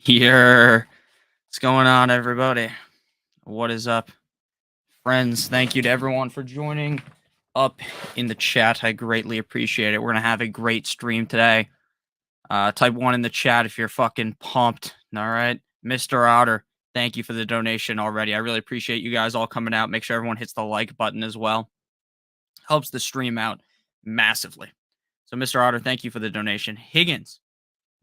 Here. What's going on, everybody? What is up? Friends, thank you to everyone for joining up in the chat. I greatly appreciate it. We're going to have a great stream today. Type 1 in the chat if you're fucking pumped. All right? Mr. Otter, thank you for the donation already. I really appreciate you guys all coming out. Make sure everyone hits the like button as well. Helps the stream out massively. So, Mr. Otter, thank you for the donation. Higgins,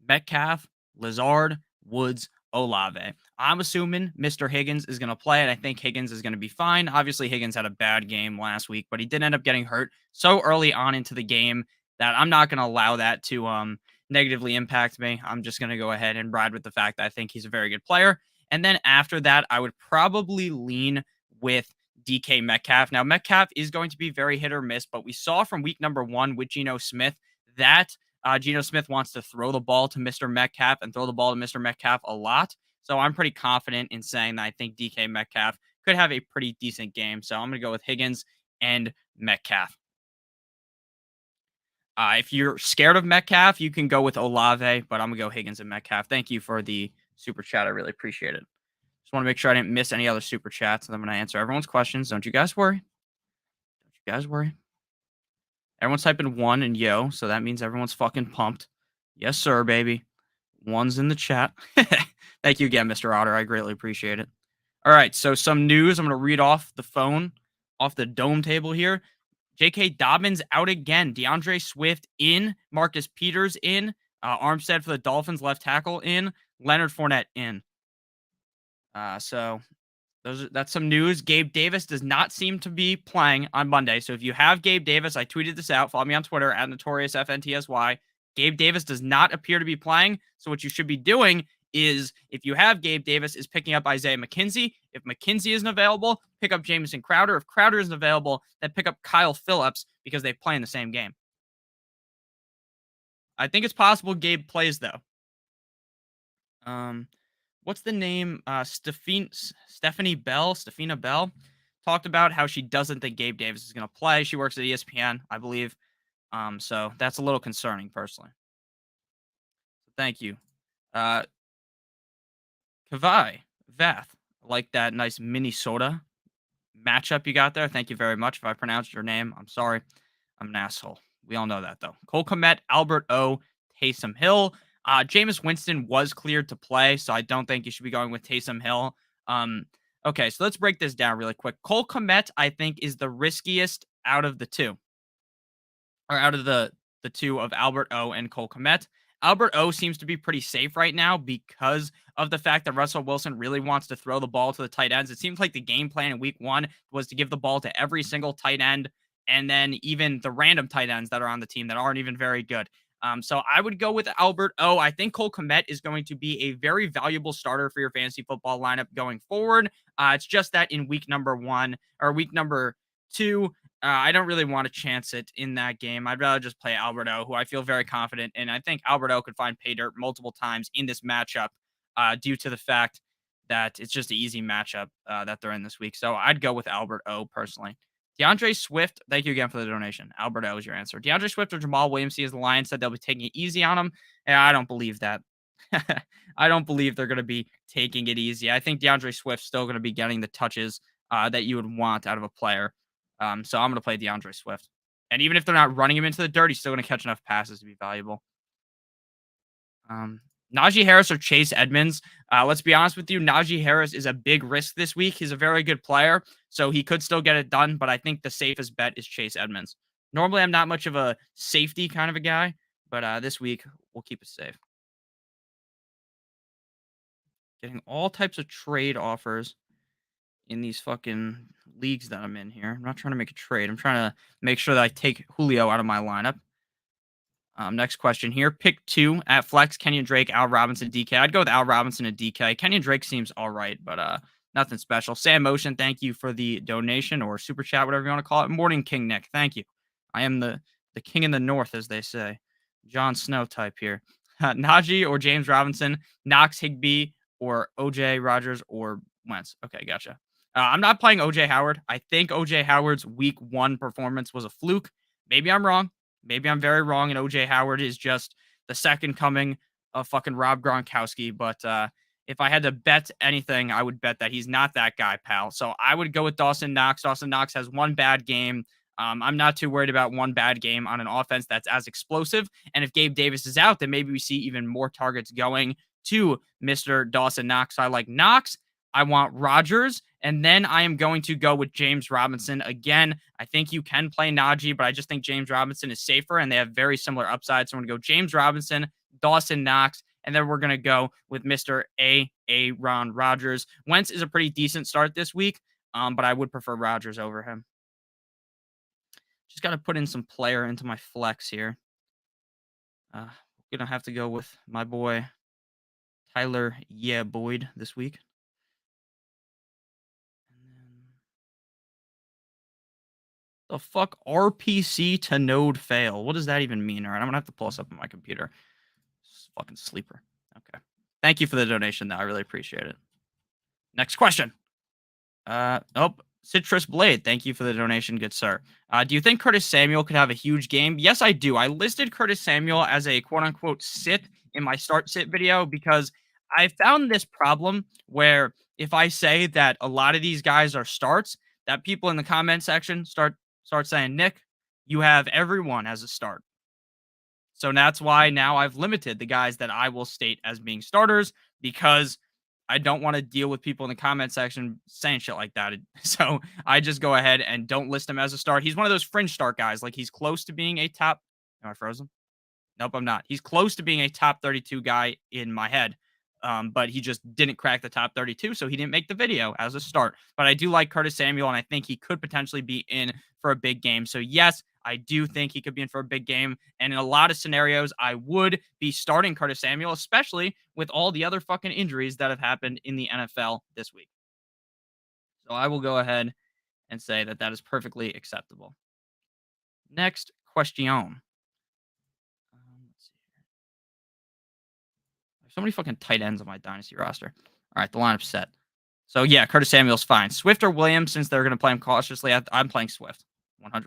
Metcalf, Lazard, Woods, Olave. I'm assuming Mr. Higgins is going to play, and I think Higgins is going to be fine. Obviously, Higgins had a bad game last week, but he did end up getting hurt so early on into the game that I'm not going to allow that to negatively impact me. I'm just going to go ahead and ride with the fact that I think he's a very good player. And then after that, I would probably lean with DK Metcalf. Now, Metcalf is going to be very hit or miss, but we saw from week number 1 with Geno Smith that Geno Smith wants to throw the ball to Mr. Metcalf and throw the ball to Mr. Metcalf a lot. So I'm pretty confident in saying that I think DK Metcalf could have a pretty decent game. So I'm going to go with Higgins and Metcalf. If you're scared of Metcalf, you can go with Olave, but I'm going to go Higgins and Metcalf. Thank you for the super chat. I really appreciate it. Just want to make sure I didn't miss any other super chats, and I'm going to answer everyone's questions. Don't you guys worry. Don't you guys worry. Everyone's typing 1 and yo, so that means everyone's fucking pumped. Yes, sir, baby. 1's in the chat. Thank you again, Mr. Otter. I greatly appreciate it. All right, so some news. I'm going to read off the phone, off the dome table here. J.K. Dobbins out again. Deandre Swift in. Marcus Peters in. Armstead for the Dolphins, left tackle in. Leonard Fournette in. So that's some news. Gabe Davis does not seem to be playing on Monday. So if you have Gabe Davis, I tweeted this out. Follow me on Twitter at NOTORIOUSFantasy. Gabe Davis does not appear to be playing. So what you should be doing is, if you have Gabe Davis, is picking up Isaiah McKenzie. If McKenzie isn't available, pick up Jamison Crowder. If Crowder isn't available, then pick up Kyle Phillips because they play in the same game. I think it's possible Gabe plays, though. What's the name? Stephanie Bell talked about how she doesn't think Gabe Davis is going to play. She works at ESPN, I believe. So that's a little concerning, personally. Thank you. Kavai Vath, I like that nice Minnesota matchup you got there. Thank you very much. If I pronounced your name, I'm sorry. I'm an asshole. We all know that, though. Cole Kmet, Albert O, Taysom Hill. Jameis Winston was cleared to play, so I don't think you should be going with Taysom Hill. Okay, so let's break this down really quick. Cole Kmet, I think, is the riskiest out of the two. Or out of the two of Albert O and Cole Kmet. Albert O seems to be pretty safe right now because of the fact that Russell Wilson really wants to throw the ball to the tight ends. It seems like the game plan in week 1 was to give the ball to every single tight end, and then even the random tight ends that are on the team that aren't even very good. So I would go with Albert O. I think Cole Kmet is going to be a very valuable starter for your fantasy football lineup going forward. It's just that in week number 1 or week number 2, I don't really want to chance it in that game. I'd rather just play Albert O, who I feel very confident in. I think Albert O could find pay dirt multiple times in this matchup due to the fact that it's just an easy matchup that they're in this week. So I'd go with Albert O personally. DeAndre Swift, thank you again for the donation. Albert O is your answer. DeAndre Swift or Jamal Williams, as the Lions said they'll be taking it easy on him. And I don't believe that. I don't believe they're going to be taking it easy. I think DeAndre Swift's still going to be getting the touches that you would want out of a player. So I'm going to play DeAndre Swift. And even if they're not running him into the dirt, he's still going to catch enough passes to be valuable. Najee Harris or Chase Edmonds. Let's be honest with you. Najee Harris is a big risk this week. He's a very good player, so he could still get it done, but I think the safest bet is Chase Edmonds. Normally, I'm not much of a safety kind of a guy, but this week, we'll keep it safe. Getting all types of trade offers in these fucking leagues that I'm in here. I'm not trying to make a trade. I'm trying to make sure that I take Julio out of my lineup. Next question here. Pick 2 at flex. Kenyon Drake, Al Robinson, DK. I'd go with Al Robinson and DK. Kenyon Drake seems all right, but nothing special. Sam Motion, thank you for the donation or super chat, whatever you want to call it. Morning King Nick, thank you. I am the king in the north, as they say. Jon Snow type here. Naji or James Robinson, Knox, Higbee, or OJ Rogers or Wentz. Okay, gotcha. I'm not playing OJ Howard. I think OJ Howard's week 1 performance was a fluke. Maybe I'm wrong. Maybe I'm very wrong, and OJ Howard is just the second coming fucking Rob Gronkowski, but if I had to bet anything, I would bet that he's not that guy, pal. So I would go with Dawson Knox. Dawson Knox has one bad game. I'm not too worried about one bad game on an offense that's as explosive. And if Gabe Davis is out, then maybe we see even more targets going to Mr. Dawson Knox. So I like Knox. I want Rodgers. And then I am going to go with James Robinson. Again, I think you can play Naji, but I just think James Robinson is safer and they have very similar upsides. So I'm going to go James Robinson, Dawson Knox, and then we're going to go with Mr. Ron Rodgers. Wentz is a pretty decent start this week, but I would prefer Rodgers over him. Just got to put in some player into my flex here. Going to have to go with my boy Tyler Boyd this week. The fuck? RPC to node fail. What does that even mean? All right, I'm going to have to pull this up on my computer. Fucking sleeper. Okay. Thank you for the donation, though. I really appreciate it. Next question. Citrus Blade. Thank you for the donation, good sir. Do you think Curtis Samuel could have a huge game? Yes, I do. I listed Curtis Samuel as a quote-unquote sit in my start-sit video because I found this problem where if I say that a lot of these guys are starts, that people in the comment section start saying, Nick, you have everyone as a start. So that's why now I've limited the guys that I will state as being starters because I don't want to deal with people in the comment section saying shit like that. So I just go ahead and don't list him as a start. He's one of those fringe start guys. Like he's close to being a top. Am I frozen? Nope, I'm not. He's close to being a top 32 guy in my head. But he just didn't crack the top 32, so he didn't make the video as a start. But I do like Curtis Samuel, and I think he could potentially be in for a big game. So yes, I do think he could be in for a big game. And in a lot of scenarios, I would be starting Curtis Samuel, especially with all the other fucking injuries that have happened in the NFL this week. So I will go ahead and say that that is perfectly acceptable. Next question. So many fucking tight ends on my dynasty roster. All right, the lineup's set. So yeah, Curtis Samuel's fine. Swift or Williams, since they're going to play him cautiously, I'm playing Swift, 100%.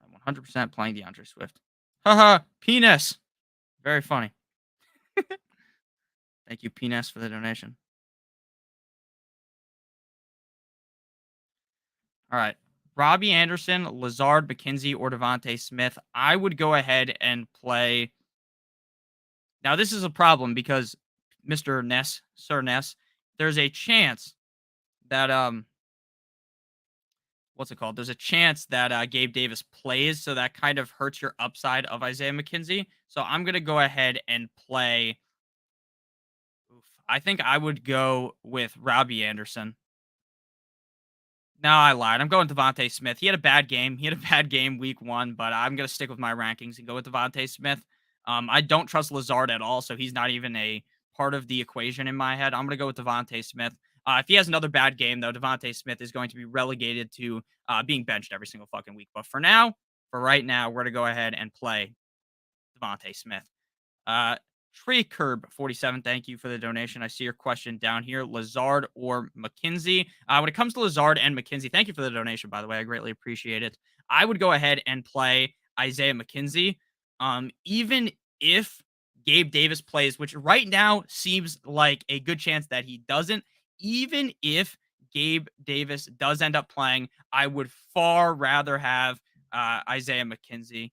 I'm 100% playing Deandre Swift. Haha, penis. Very funny. Thank you, penis, for the donation. All right, Robbie Anderson, Lazard, McKenzie, or Devontae Smith. I would go ahead and play. Now, this is a problem because Mr. Ness, Sir Ness, there's a chance that what's it called? There's a chance that Gabe Davis plays, so that kind of hurts your upside of Isaiah McKenzie. So I'm gonna go ahead and play. I think I would go with Robbie Anderson. No, I lied. I'm going Devontae Smith. He had a bad game. He had a bad game week 1, but I'm gonna stick with my rankings and go with Devontae Smith. I don't trust Lazard at all, so he's not even a part of the equation in my head. I'm going to go with Devontae Smith. If he has another bad game, though, Devontae Smith is going to be relegated to being benched every single fucking week. But for right now, we're going to go ahead and play Devontae Smith. Tree Curb 47, thank you for the donation. I see your question down here. Lazard or McKenzie? When it comes to Lazard and McKenzie, thank you for the donation, by the way. I greatly appreciate it. I would go ahead and play Isaiah McKenzie. Even if Gabe Davis plays, which right now seems like a good chance that he doesn't, even if Gabe Davis does end up playing, I would far rather have Isaiah McKenzie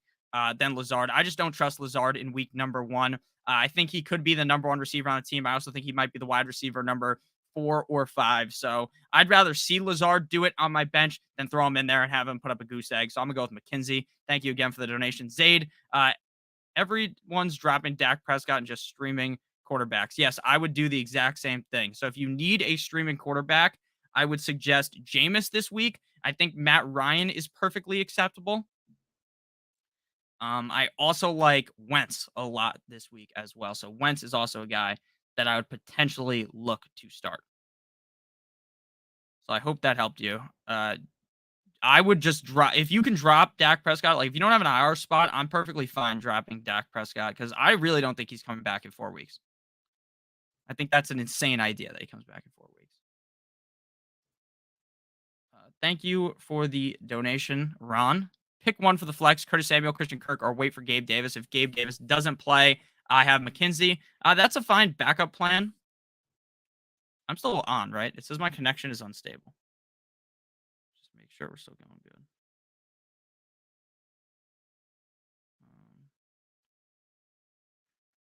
than Lazard. I just don't trust Lazard in week number 1. I think he could be the number 1 receiver on the team. I also think he might be the wide receiver number 4 or 5. So I'd rather see Lazard do it on my bench than throw him in there and have him put up a goose egg. So I'm going to go with McKenzie. Thank you again for the donation. Zaid, everyone's dropping Dak Prescott and just streaming quarterbacks. Yes, I would do the exact same thing. So if you need a streaming quarterback, I would suggest Jameis this week. I think Matt Ryan is perfectly acceptable. I also like Wentz a lot this week as well. So Wentz is also a guy that I would potentially look to start. So I hope that helped you. I would just drop, if you can drop Dak Prescott, like if you don't have an IR spot, I'm perfectly fine dropping Dak Prescott because I really don't think he's coming back in 4 weeks. I think that's an insane idea that he comes back in 4 weeks. Thank you for the donation, Ron. Pick one for the flex, Curtis Samuel, Christian Kirk, or wait for Gabe Davis. If Gabe Davis doesn't play, I have McKenzie. That's a fine backup plan. I'm still on, right? It says my connection is unstable. Just make sure we're still going good.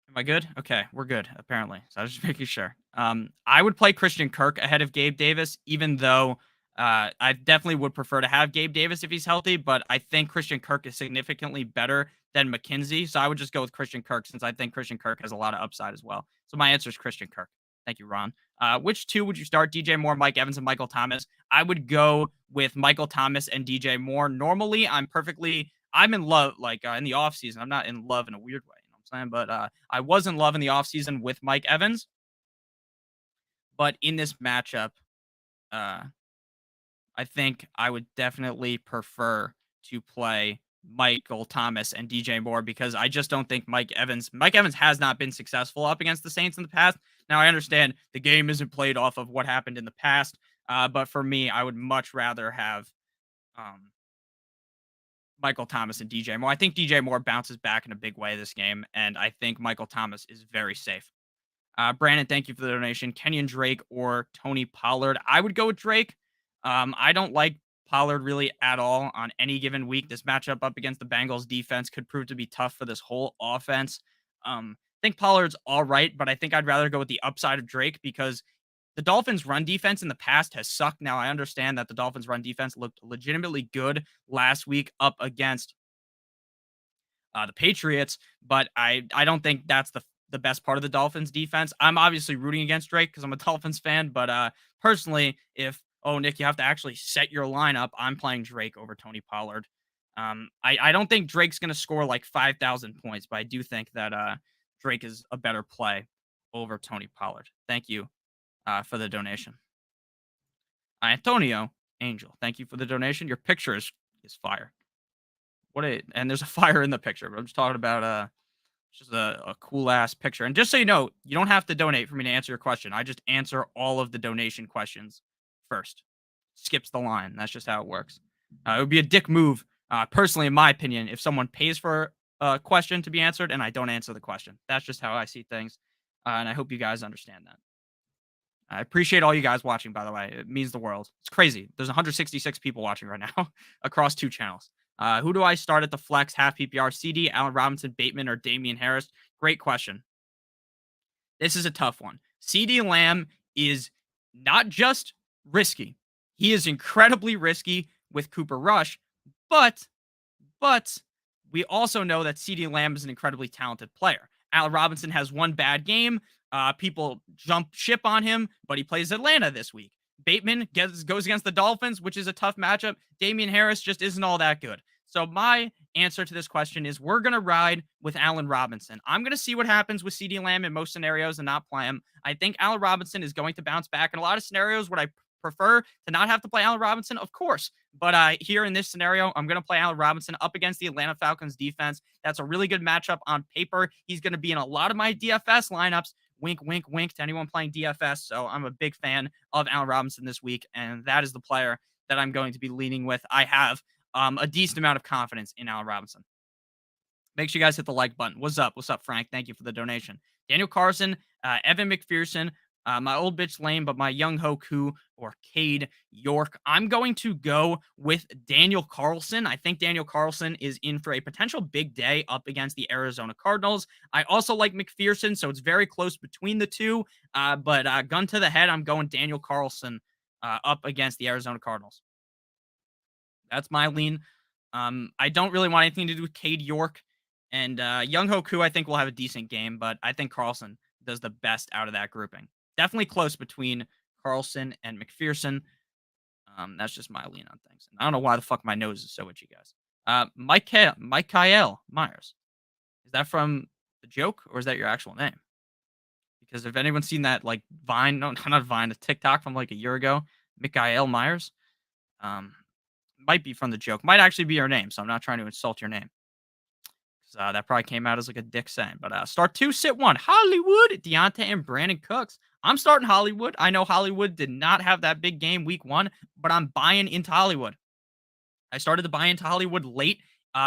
Am I good? Okay, we're good, apparently. So I was just making sure. I would play Christian Kirk ahead of Gabe Davis, even though I definitely would prefer to have Gabe Davis if he's healthy, but I think Christian Kirk is significantly better than McKenzie. So I would just go with Christian Kirk since I think Christian Kirk has a lot of upside as well. So my answer is Christian Kirk. Thank you, Ron. Which two would you start? DJ Moore, Mike Evans, and Michael Thomas. I would go with Michael Thomas and DJ Moore. Normally, I'm in love, like in the offseason. I'm not in love in a weird way. But I was in love in the offseason with Mike Evans. But in this matchup, I think I would definitely prefer to play Michael Thomas and DJ Moore because I just don't think Mike Evans has not been successful up against the Saints in the past. Now, I understand the game isn't played off of what happened in the past, but for me, I would much rather have Michael Thomas and DJ Moore. I think DJ Moore bounces back in a big way this game, and I think Michael Thomas is very safe. Brandon, thank you for the donation. Kenyon Drake or Tony Pollard? I would go with Drake. I don't like Pollard really at all on any given week. This matchup up against the Bengals defense could prove to be tough for this whole offense. I think Pollard's all right, but I think I'd rather go with the upside of Drake because the Dolphins' run defense in the past has sucked. Now, I understand that the Dolphins' run defense looked legitimately good last week up against the Patriots, but I don't think that's the best part of the Dolphins' defense. I'm obviously rooting against Drake because I'm a Dolphins fan, but personally, Nick, you have to actually set your lineup, I'm playing Drake over Tony Pollard. I don't think Drake's going to score like 5,000 points, but I do think that Drake is a better play over Tony Pollard. Thank you for the donation. Antonio Angel, thank you for the donation. Your picture is fire. And there's a fire in the picture. But I'm just talking about just a cool ass picture. And just so you know, you don't have to donate for me to answer your question. I just answer all of the donation questions first. Skips the line. That's just how it works. It would be a dick move, personally, in my opinion, if someone pays for a question to be answered and I don't answer the question. That's just how I see things. And I hope you guys understand that. I appreciate all you guys watching, by the way. It means the world. It's crazy. There's 166 people watching right now across 2 channels. Who do I start at the flex, half PPR? CD, Allen Robinson, Bateman, or Damian Harris? Great question. This is a tough one. CD Lamb is not just risky. He is incredibly risky with Cooper Rush, but we also know that CD Lamb is an incredibly talented player. Allen Robinson has one bad game. People jump ship on him, but he plays Atlanta this week. Bateman goes against the Dolphins, which is a tough matchup. Damian Harris just isn't all that good. So my answer to this question is we're going to ride with Allen Robinson. I'm going to see what happens with CeeDee Lamb in most scenarios and not play him. I think Allen Robinson is going to bounce back. In a lot of scenarios, would I prefer to not have to play Allen Robinson? Of course. But here in this scenario, I'm going to play Allen Robinson up against the Atlanta Falcons defense. That's a really good matchup on paper. He's going to be in a lot of my DFS lineups. Wink, wink, wink to anyone playing DFS. So I'm a big fan of Allen Robinson this week, and that is the player that I'm going to be leaning with. I have a decent amount of confidence in Allen Robinson. Make sure you guys hit the like button. What's up? What's up, Frank? Thank you for the donation. Daniel Carlson, Evan McPherson, my old bitch lame, but my young Hoku or Cade York. I'm going to go with Daniel Carlson. I think Daniel Carlson is in for a potential big day up against the Arizona Cardinals. I also like McPherson, so it's very close between the two. But gun to the head, I'm going Daniel Carlson up against the Arizona Cardinals. That's my lean. I don't really want anything to do with Cade York. And Young Hoku, I think, will have a decent game, but I think Carlson does the best out of that grouping. Definitely close between Carlson and McPherson. That's just my lean on things. And I don't know why the fuck my nose is so itchy, guys. Mikael Myers. Is that from the joke or is that your actual name? Because if anyone's seen that like Vine, no, not Vine, a TikTok from like a year ago, Mikael Myers, might be from the joke. Might actually be your name, so I'm not trying to insult your name. That probably came out as like a dick saying. But start 2, sit 1. Hollywood, Deandre, and Brandon Cooks. I'm starting Hollywood. I know Hollywood did not have that big game week 1, but I'm buying into Hollywood. I started to buy into Hollywood late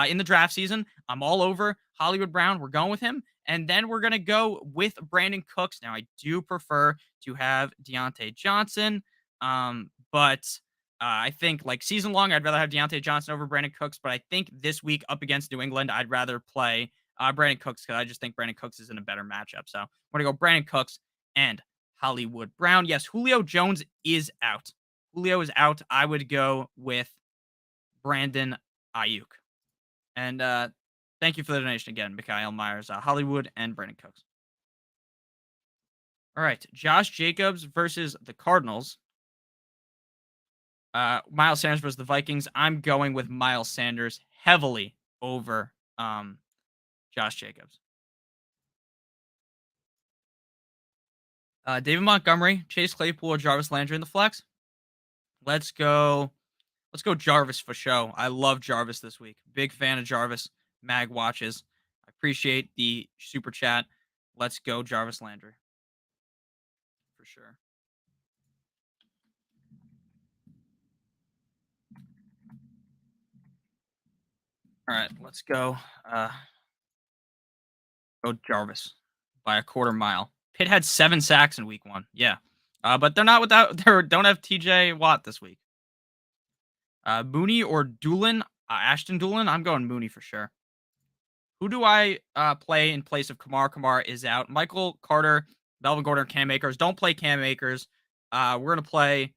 in the draft season. I'm all over Hollywood Brown. We're going with him. And then we're going to go with Brandon Cooks. Now, I do prefer to have Deontay Johnson, but I think like season long, I'd rather have Deontay Johnson over Brandon Cooks. But I think this week up against New England, I'd rather play Brandon Cooks because I just think Brandon Cooks is in a better matchup. So I'm going to go Brandon Cooks and Hollywood Brown. Yes, Julio Jones is out. Julio is out. I would go with Brandon Ayuk. And thank you for the donation again, Mikhail Myers, Hollywood, and Brandon Cooks. All right, Josh Jacobs versus the Cardinals. Miles Sanders versus the Vikings. I'm going with Miles Sanders heavily over Josh Jacobs. David Montgomery, Chase Claypool, or Jarvis Landry in the flex. Let's go. Let's go Jarvis for show. I love Jarvis this week. Big fan of Jarvis. Mag watches. I appreciate the super chat. Let's go Jarvis Landry. For sure. All right, let's go. Go Jarvis by a quarter mile. Pitt had 7 sacks in week 1. Yeah. But they're not without they don't have TJ Watt this week. Mooney or Doolin? Ashton Doolin? I'm going Mooney for sure. Who do I play in place of Kamara? Kamara is out. Michael Carter, Melvin Gordon, Cam Akers. Don't play Cam Akers. We're gonna play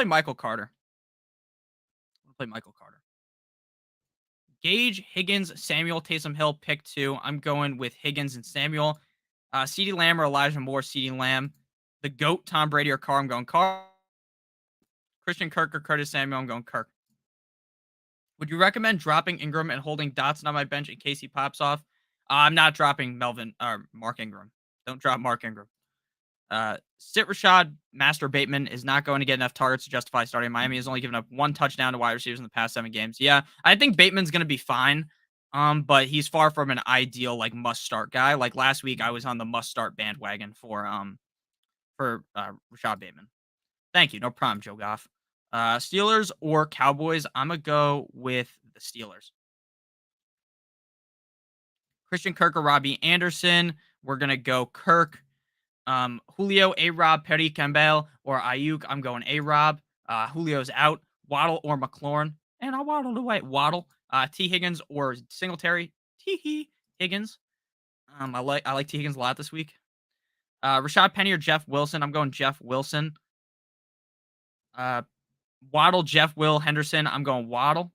Michael Carter. Play Michael Carter. Gage, Higgins, Samuel, Taysom Hill, pick 2. I'm going with Higgins and Samuel. CeeDee Lamb or Elijah Moore, CeeDee Lamb. The GOAT, Tom Brady or Carr, I'm going Carr. Christian Kirk or Curtis Samuel, I'm going Kirk. Would you recommend dropping Ingram and holding Dotson on my bench in case he pops off? I'm not dropping Mark Ingram. Don't drop Mark Ingram. Sit Rashad Master Bateman is not going to get enough targets to justify starting. Miami has only given up 1 touchdown to wide receivers in the past 7 games. Yeah, I think Bateman's going to be fine, but he's far from an ideal like must start guy. Like last week, I was on the must start bandwagon for Rashad Bateman. Thank you, no problem, Joe Goff. Steelers or Cowboys? I'm gonna go with the Steelers. Christian Kirk or Robbie Anderson? We're gonna go Kirk. Julio, A-Rob, Perry Campbell, or Ayuk. I'm going A-Rob. Julio's out. Waddle or McLaurin. And I'll waddle away. Waddle. T. Higgins or Singletary. T. Higgins. I like T. Higgins a lot this week. Rashad Penny or Jeff Wilson. I'm going Jeff Wilson. Waddle, Jeff, Will, Henderson. I'm going Waddle.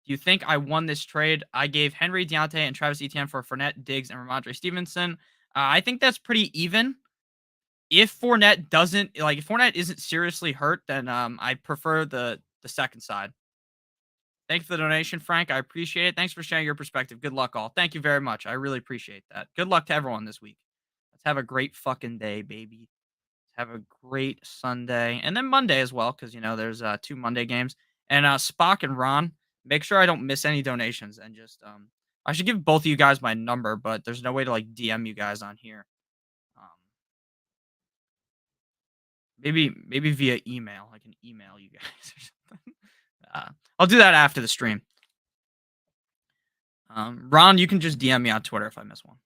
Do you think I won this trade? I gave Henry, Deontay, and Travis Etienne for Fournette, Diggs, and Ramondre Stevenson. I think that's pretty even. If Fournette isn't seriously hurt, then I prefer the second side. Thanks for the donation, Frank. I appreciate it. Thanks for sharing your perspective. Good luck, all. Thank you very much. I really appreciate that. Good luck to everyone this week. Let's have a great fucking day, baby. Have a great Sunday and then Monday as well, because there's 2 Monday games. And Spock and Ron, make sure I don't miss any donations, and just I should give both of you guys my number, but there's no way to like DM you guys on here. Maybe via email. I can email you guys or something. I'll do that after the stream. Ron, you can just DM me on Twitter if I miss one,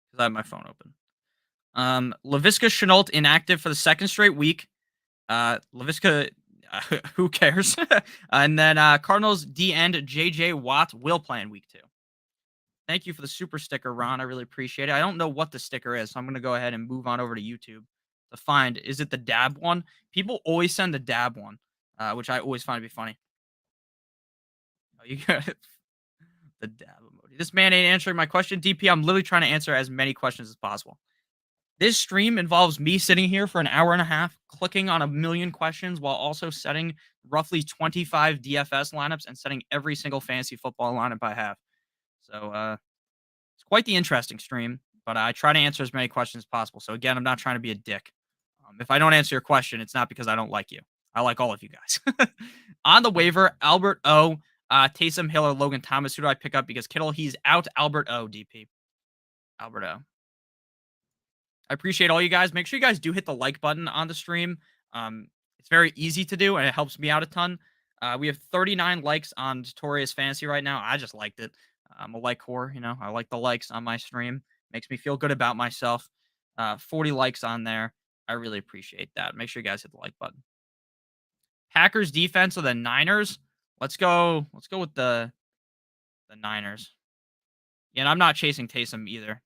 because I have my phone open. Laviska Shenault inactive for the 2nd straight week. Laviska, who cares? And then Cardinals D end JJ Watt will play in week 2. Thank you for the super sticker, Ron. I really appreciate it. I don't know what the sticker is, so I'm going to go ahead and move on over to YouTube to find. Is it the dab one? People always send the dab one, which I always find to be funny. Oh, you got it. The dab emoji. This man ain't answering my question. DP, I'm literally trying to answer as many questions as possible. This stream involves me sitting here for an hour and a half, clicking on a million questions while also setting roughly 25 DFS lineups and setting every single fantasy football lineup I have. So it's quite the interesting stream, but I try to answer as many questions as possible. So again, I'm not trying to be a dick. If I don't answer your question, it's not because I don't like you. I like all of you guys. On the waiver, Albert O, Taysom Hill, or Logan Thomas. Who do I pick up? Because Kittle, he's out. Albert O, DP. Albert O. I appreciate all you guys. Make sure you guys do hit the like button on the stream. It's very easy to do, and it helps me out a ton. We have 39 likes on Notorious Fantasy right now. I just liked it. I'm a like whore, you know. I like the likes on my stream. Makes me feel good about myself. 40 likes on there. I really appreciate that. Make sure you guys hit the like button. Packers defense or the Niners? Let's go. Let's go with the Niners. Yeah, and I'm not chasing Taysom either.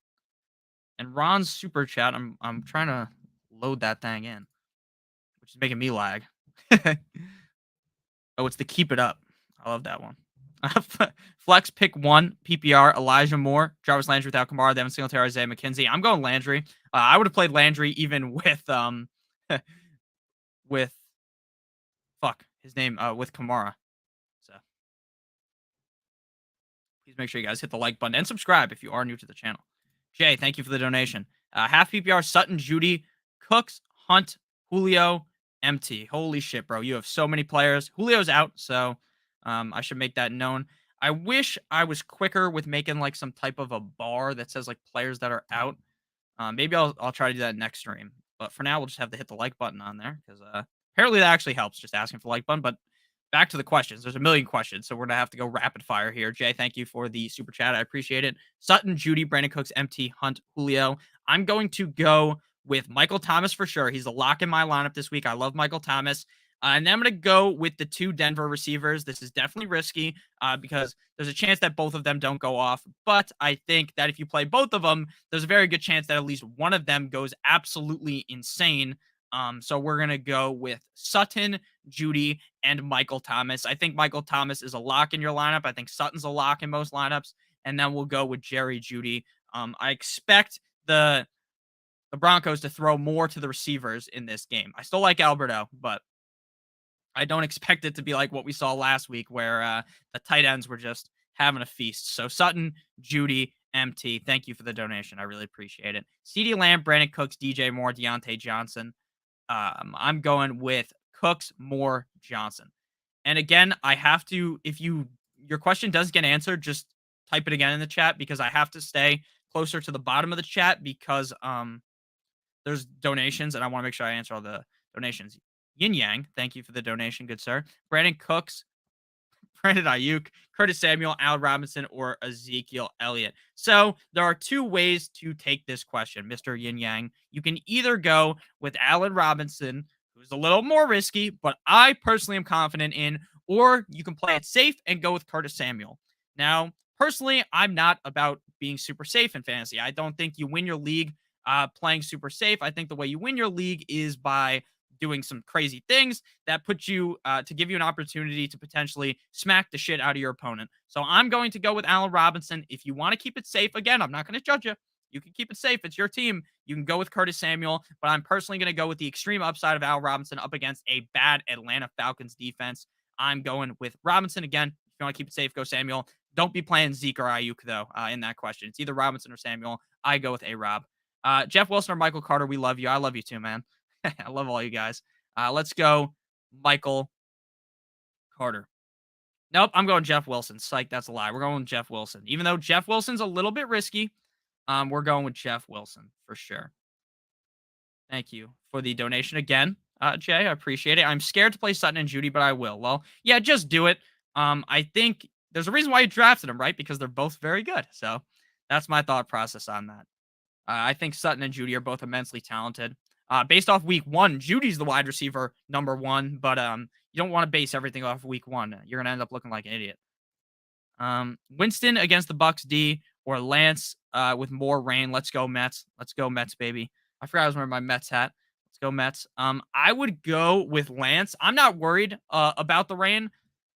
And Ron's super chat. I'm trying to load that thing in, which is making me lag. Oh, it's the keep it up. I love that one. Flex pick 1, PPR, Elijah Moore, Jarvis Landry without Kamara, Devin Singletary, Isaiah McKenzie. I'm going Landry. I would have played Landry even with with his name with Kamara. So please make sure you guys hit the like button and subscribe if you are new to the channel. Jay, thank you for the donation. Half PPR, Sutton, Judy, Cooks, Hunt, Julio, MT. Holy shit, bro. You have so many players. Julio's out, so I should make that known. I wish I was quicker with making like some type of a bar that says like players that are out. Maybe I'll try to do that next stream. But for now, we'll just have to hit the like button on there because apparently that actually helps, just asking for the like button. But back to the questions. There's a million questions, so we're gonna have to go rapid fire here. Jay, thank you for the super chat. I appreciate it. Sutton, Judy, Brandon Cooks, MT, Hunt, Julio. I'm going to go with Michael Thomas for sure. He's a lock in my lineup this week. I love Michael Thomas. And then I'm going to go with the 2 Denver receivers. This is definitely risky because there's a chance that both of them don't go off. But I think that if you play both of them, there's a very good chance that at least one of them goes absolutely insane. So we're going to go with Sutton, Judy, and Michael Thomas. I think Michael Thomas is a lock in your lineup. I think Sutton's a lock in most lineups. And then we'll go with Jerry Judy. I expect the Broncos to throw more to the receivers in this game. I still like Alberto, but I don't expect it to be like what we saw last week where the tight ends were just having a feast. So Sutton, Judy, MT, thank you for the donation. I really appreciate it. CeeDee Lamb, Brandon Cooks, DJ Moore, Deontay Johnson. I'm going with Cooks, Moore, Johnson. And again, I have to, if your question does get answered, just type it again in the chat because I have to stay closer to the bottom of the chat because there's donations and I want to make sure I answer all the donations. Yin Yang, thank you for the donation, good sir. Brandon Cooks, Brandon Ayuk, Curtis Samuel, Al Robinson, or Ezekiel Elliott. So there are 2 ways to take this question, Mr. Yin Yang. You can either go with Allen Robinson, who's a little more risky, but I personally am confident in, or you can play it safe and go with Curtis Samuel. Now, personally, I'm not about being super safe in fantasy. I don't think you win your league playing super safe. I think the way you win your league is by doing some crazy things that put you to give you an opportunity to potentially smack the shit out of your opponent. So I'm going to go with Allen Robinson. If you want to keep it safe, again, I'm not going to judge you. You can keep it safe. It's your team. You can go with Curtis Samuel, but I'm personally going to go with the extreme upside of Al Robinson up against a bad Atlanta Falcons defense. I'm going with Robinson again. If you want to keep it safe, go Samuel. Don't be playing Zeke or Ayuk, though, in that question. It's either Robinson or Samuel. I go with A-Rob. Jeff Wilson or Michael Carter, we love you. I love you too, man. I love all you guys. Let's go Michael Carter. Nope, I'm going Jeff Wilson. Psych, that's a lie. We're going with Jeff Wilson. Even though Jeff Wilson's a little bit risky, we're going with Jeff Wilson for sure. Thank you for the donation again, Jay. I appreciate it. I'm scared to play Sutton and Judy, but I will. Well, yeah, just do it. I think there's a reason why you drafted them, right? Because they're both very good. So that's my thought process on that. I think Sutton and Judy are both immensely talented. Based off week 1, Judy's the wide receiver number 1, but you don't want to base everything off week 1. You're going to end up looking like an idiot. Winston against the Bucks D or Lance with more rain. Let's go Mets. Let's go Mets, baby. I forgot I was wearing my Mets hat. Let's go Mets. I would go with Lance. I'm not worried about the rain.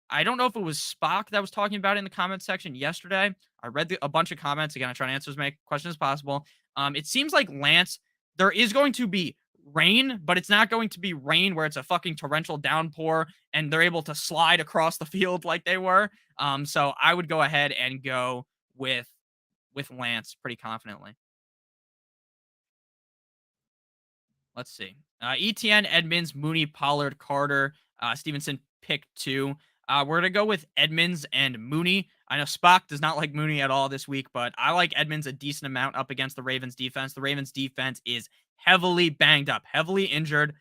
I don't know if it was Spock that was talking about it in the comment section yesterday. I read a bunch of comments. Again, I try to answer as many questions as possible. It seems like Lance, there is going to be rain, but it's not going to be rain where it's a fucking torrential downpour and they're able to slide across the field like they were. So I would go ahead and go with Lance pretty confidently. Let's see. ETN, Edmonds, Mooney, Pollard, Carter, Stevenson, pick 2. We're going to go with Edmonds and Mooney. I know Spock does not like Mooney at all this week, but I like Edmonds a decent amount up against the Ravens defense. The Ravens defense is heavily banged up, heavily injured.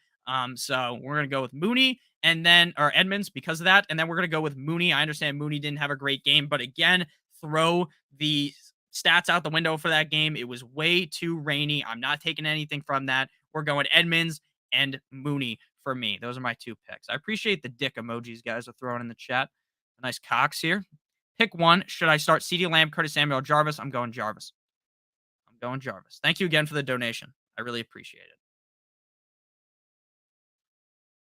So we're going to go with Mooney and then or Edmonds because of that. And then we're going to go with Mooney. I understand Mooney didn't have a great game, but again, throw the stats out the window for that game. It was way too rainy. I'm not taking anything from that. We're going Edmonds and Mooney for me. Those are my 2 picks. I appreciate the dick emojis guys are throwing in the chat. A nice Cox here. Pick one. Should I start CeeDee Lamb, Curtis Samuel, Jarvis? I'm going Jarvis. I'm going Jarvis. Thank you again for the donation. I really appreciate it.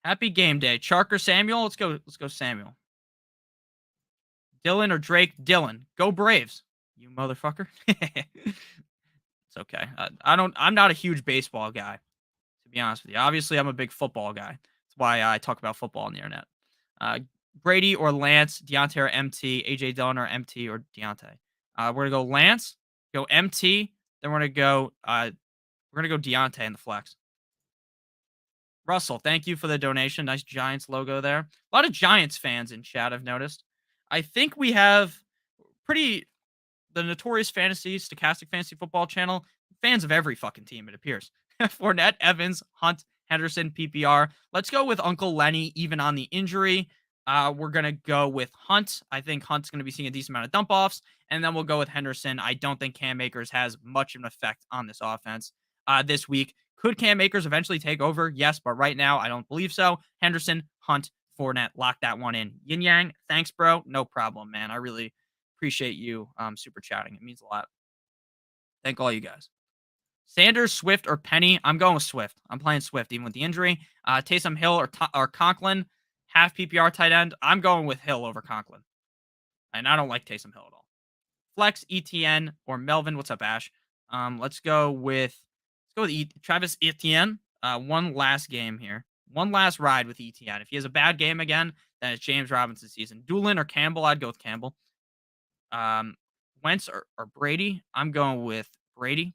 Happy game day. Chark or Samuel? Let's go Samuel. Dylan or Drake? Dylan. Go Braves. You motherfucker. It's okay. I'm not a huge baseball guy, to be honest with you. Obviously, I'm a big football guy. That's why I talk about football on the internet. Brady or Lance, Deandre or MT, AJ Dillon or MT or Deontay. We're gonna go Lance, go MT, then we're gonna go Deontay in the flex. Russell, thank you for the donation. Nice Giants logo there. A lot of Giants fans in chat, I've noticed. I think we have the Notorious Fantasy, Stochastic Fantasy Football channel, fans of every fucking team, it appears. Fournette, Evans, Hunt, Henderson, PPR. Let's go with Uncle Lenny, even on the injury. We're going to go with Hunt. I think Hunt's going to be seeing a decent amount of dump offs. And then we'll go with Henderson. I don't think Cam Akers has much of an effect on this offense this week. Could Cam Akers eventually take over? Yes, but right now, I don't believe so. Henderson, Hunt, Fournette, lock that one in. Yin Yang, thanks, bro. No problem, man. I really appreciate you super chatting. It means a lot. Thank all you guys. Sanders, Swift, or Penny? I'm going with Swift. I'm playing Swift, even with the injury. Taysom Hill or Conklin, half PPR tight end. I'm going with Hill over Conklin. And I don't like Taysom Hill at all. Flex, ETN, or Melvin. What's up, Ash? Let's go with Travis Etienne. One last game here. One last ride with ETN. If he has a bad game again, then it's James Robinson's season. Doolin or Campbell? I'd go with Campbell. Wentz or Brady? I'm going with Brady.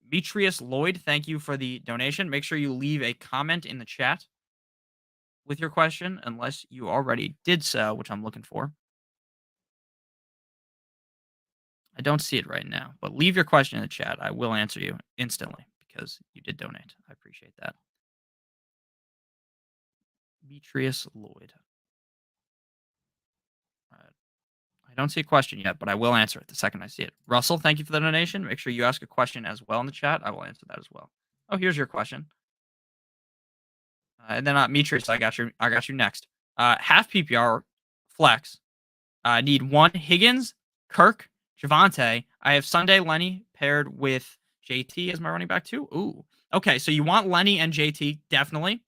Demetrius Lloyd, thank you for the donation. Make sure you leave a comment in the chat with your question, unless you already did so, which I'm looking for. I don't see it right now, but leave your question in the chat. I will answer you instantly because you did donate. I appreciate that. Demetrius Lloyd. I don't see a question yet, but I will answer it the second I see it. Russell, thank you for the donation. Make sure you ask a question as well in the chat. I will answer that as well. Oh, here's your question. And then Demetrius, I got you next. Half PPR flex. Need one Higgins, Kirk, Javonte. I have Sunday Lenny paired with JT as my running back too. Ooh. Okay, so you want Lenny and JT, definitely.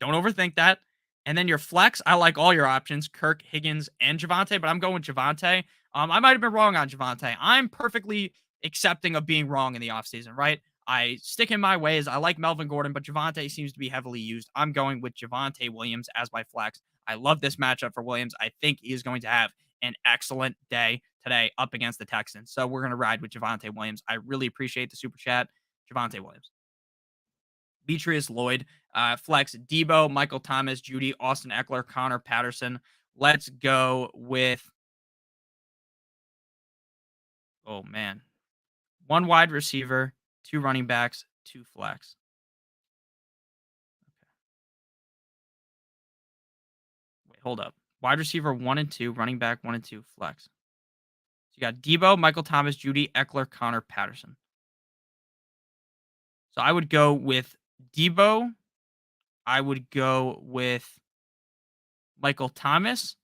Don't overthink that. And then your flex, I like all your options, Kirk, Higgins, and Javonte, but I'm going with Javonte. I might have been wrong on Javonte. I'm perfectly accepting of being wrong in the offseason, right? I stick in my ways. I like Melvin Gordon, but Javonte seems to be heavily used. I'm going with Javonte Williams as my flex. I love this matchup for Williams. I think he is going to have an excellent day today up against the Texans. So we're going to ride with Javonte Williams. I really appreciate the super chat. Javonte Williams. Demetrius Lloyd, flex, Debo, Michael Thomas, Judy, Austin Eckler, Connor Patterson. Let's go with, oh man, one wide receiver, two running backs, two flex. Okay. Wait, hold up. Wide receiver 1 and 2, running back 1 and 2, flex. So you got Debo, Michael Thomas, Judy, Eckler, Connor Patterson. So I would go with Debo. I would go with Michael Thomas.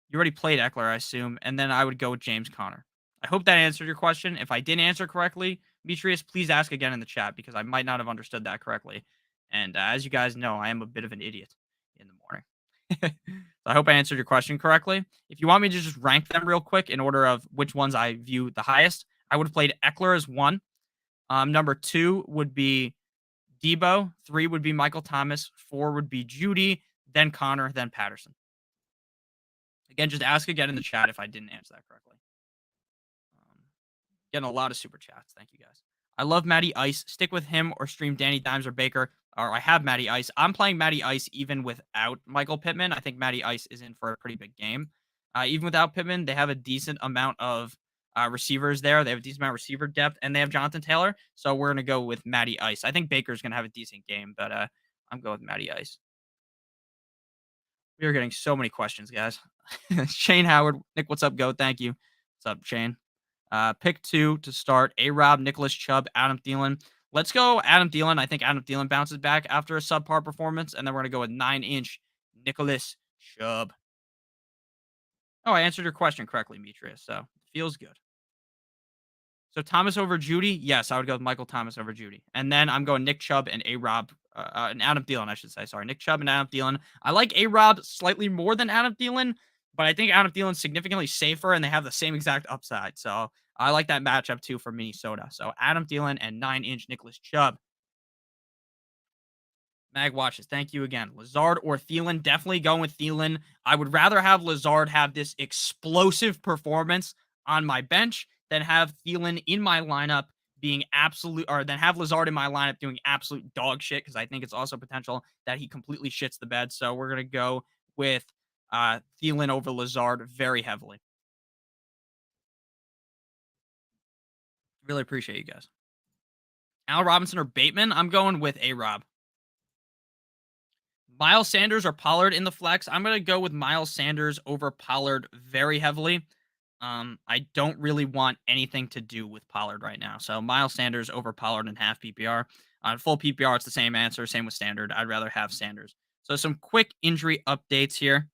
You already played Eckler, I assume. And then I would go with James Conner. I hope that answered your question. If I didn't answer correctly, Demetrius, please ask again in the chat because I might not have understood that correctly. And as you guys know, I am a bit of an idiot in the morning. So I hope I answered your question correctly. If you want me to just rank them real quick in order of which ones I view the highest, I would have played Eckler as 1. Number 2 would be Debo. 3 would be Michael Thomas. 4 would be Judy, then Connor, then Patterson. Again, just ask again in the chat if I didn't answer that correctly. Getting a lot of super chats. Thank you, guys. I love Matty Ice. Stick with him or stream Danny Dimes or Baker. Or I have Matty Ice. I'm playing Matty Ice even without Michael Pittman. I think Matty Ice is in for a pretty big game. Even without Pittman, they have a decent amount of receivers there. They have a decent amount of receiver depth, and they have Jonathan Taylor. So we're going to go with Matty Ice. I think Baker's going to have a decent game, but I'm going with Matty Ice. We are getting so many questions, guys. Shane Howard, Nick, what's up, go? Thank you. What's up, Shane? Pick 2 to start. A-Rob, Nicholas Chubb, Adam Thielen. Let's go Adam Thielen. I think Adam Thielen bounces back after a subpar performance, and then we're going to go with 9-inch Nicholas Chubb. Oh, I answered your question correctly, Metria, so feels good. So Thomas over Judy? Yes, I would go with Michael Thomas over Judy. And then I'm going Nick Chubb and A-Rob, and Adam Thielen, I should say. Sorry, Nick Chubb and Adam Thielen. I like A-Rob slightly more than Adam Thielen, but I think Adam Thielen's significantly safer, and they have the same exact upside. So I like that matchup, too, for Minnesota. So Adam Thielen and 9-inch Nicholas Chubb. Mag watches. Thank you again. Lazard or Thielen? Definitely going with Thielen. I would rather have Lazard have this explosive performance on my bench than have Thielen in my lineup being absolute, or than have Lazard in my lineup doing absolute dog shit, because I think it's also potential that he completely shits the bed. So we're going to go with Thielen over Lazard very heavily. Really appreciate you guys. Al Robinson or Bateman? I'm going with A-Rob. Miles Sanders or Pollard in the flex? I'm going to go with Miles Sanders over Pollard very heavily. I don't really want anything to do with Pollard right now. So Miles Sanders over Pollard in half PPR. On full PPR, it's the same answer. Same with standard. I'd rather have Sanders. So some quick injury updates here.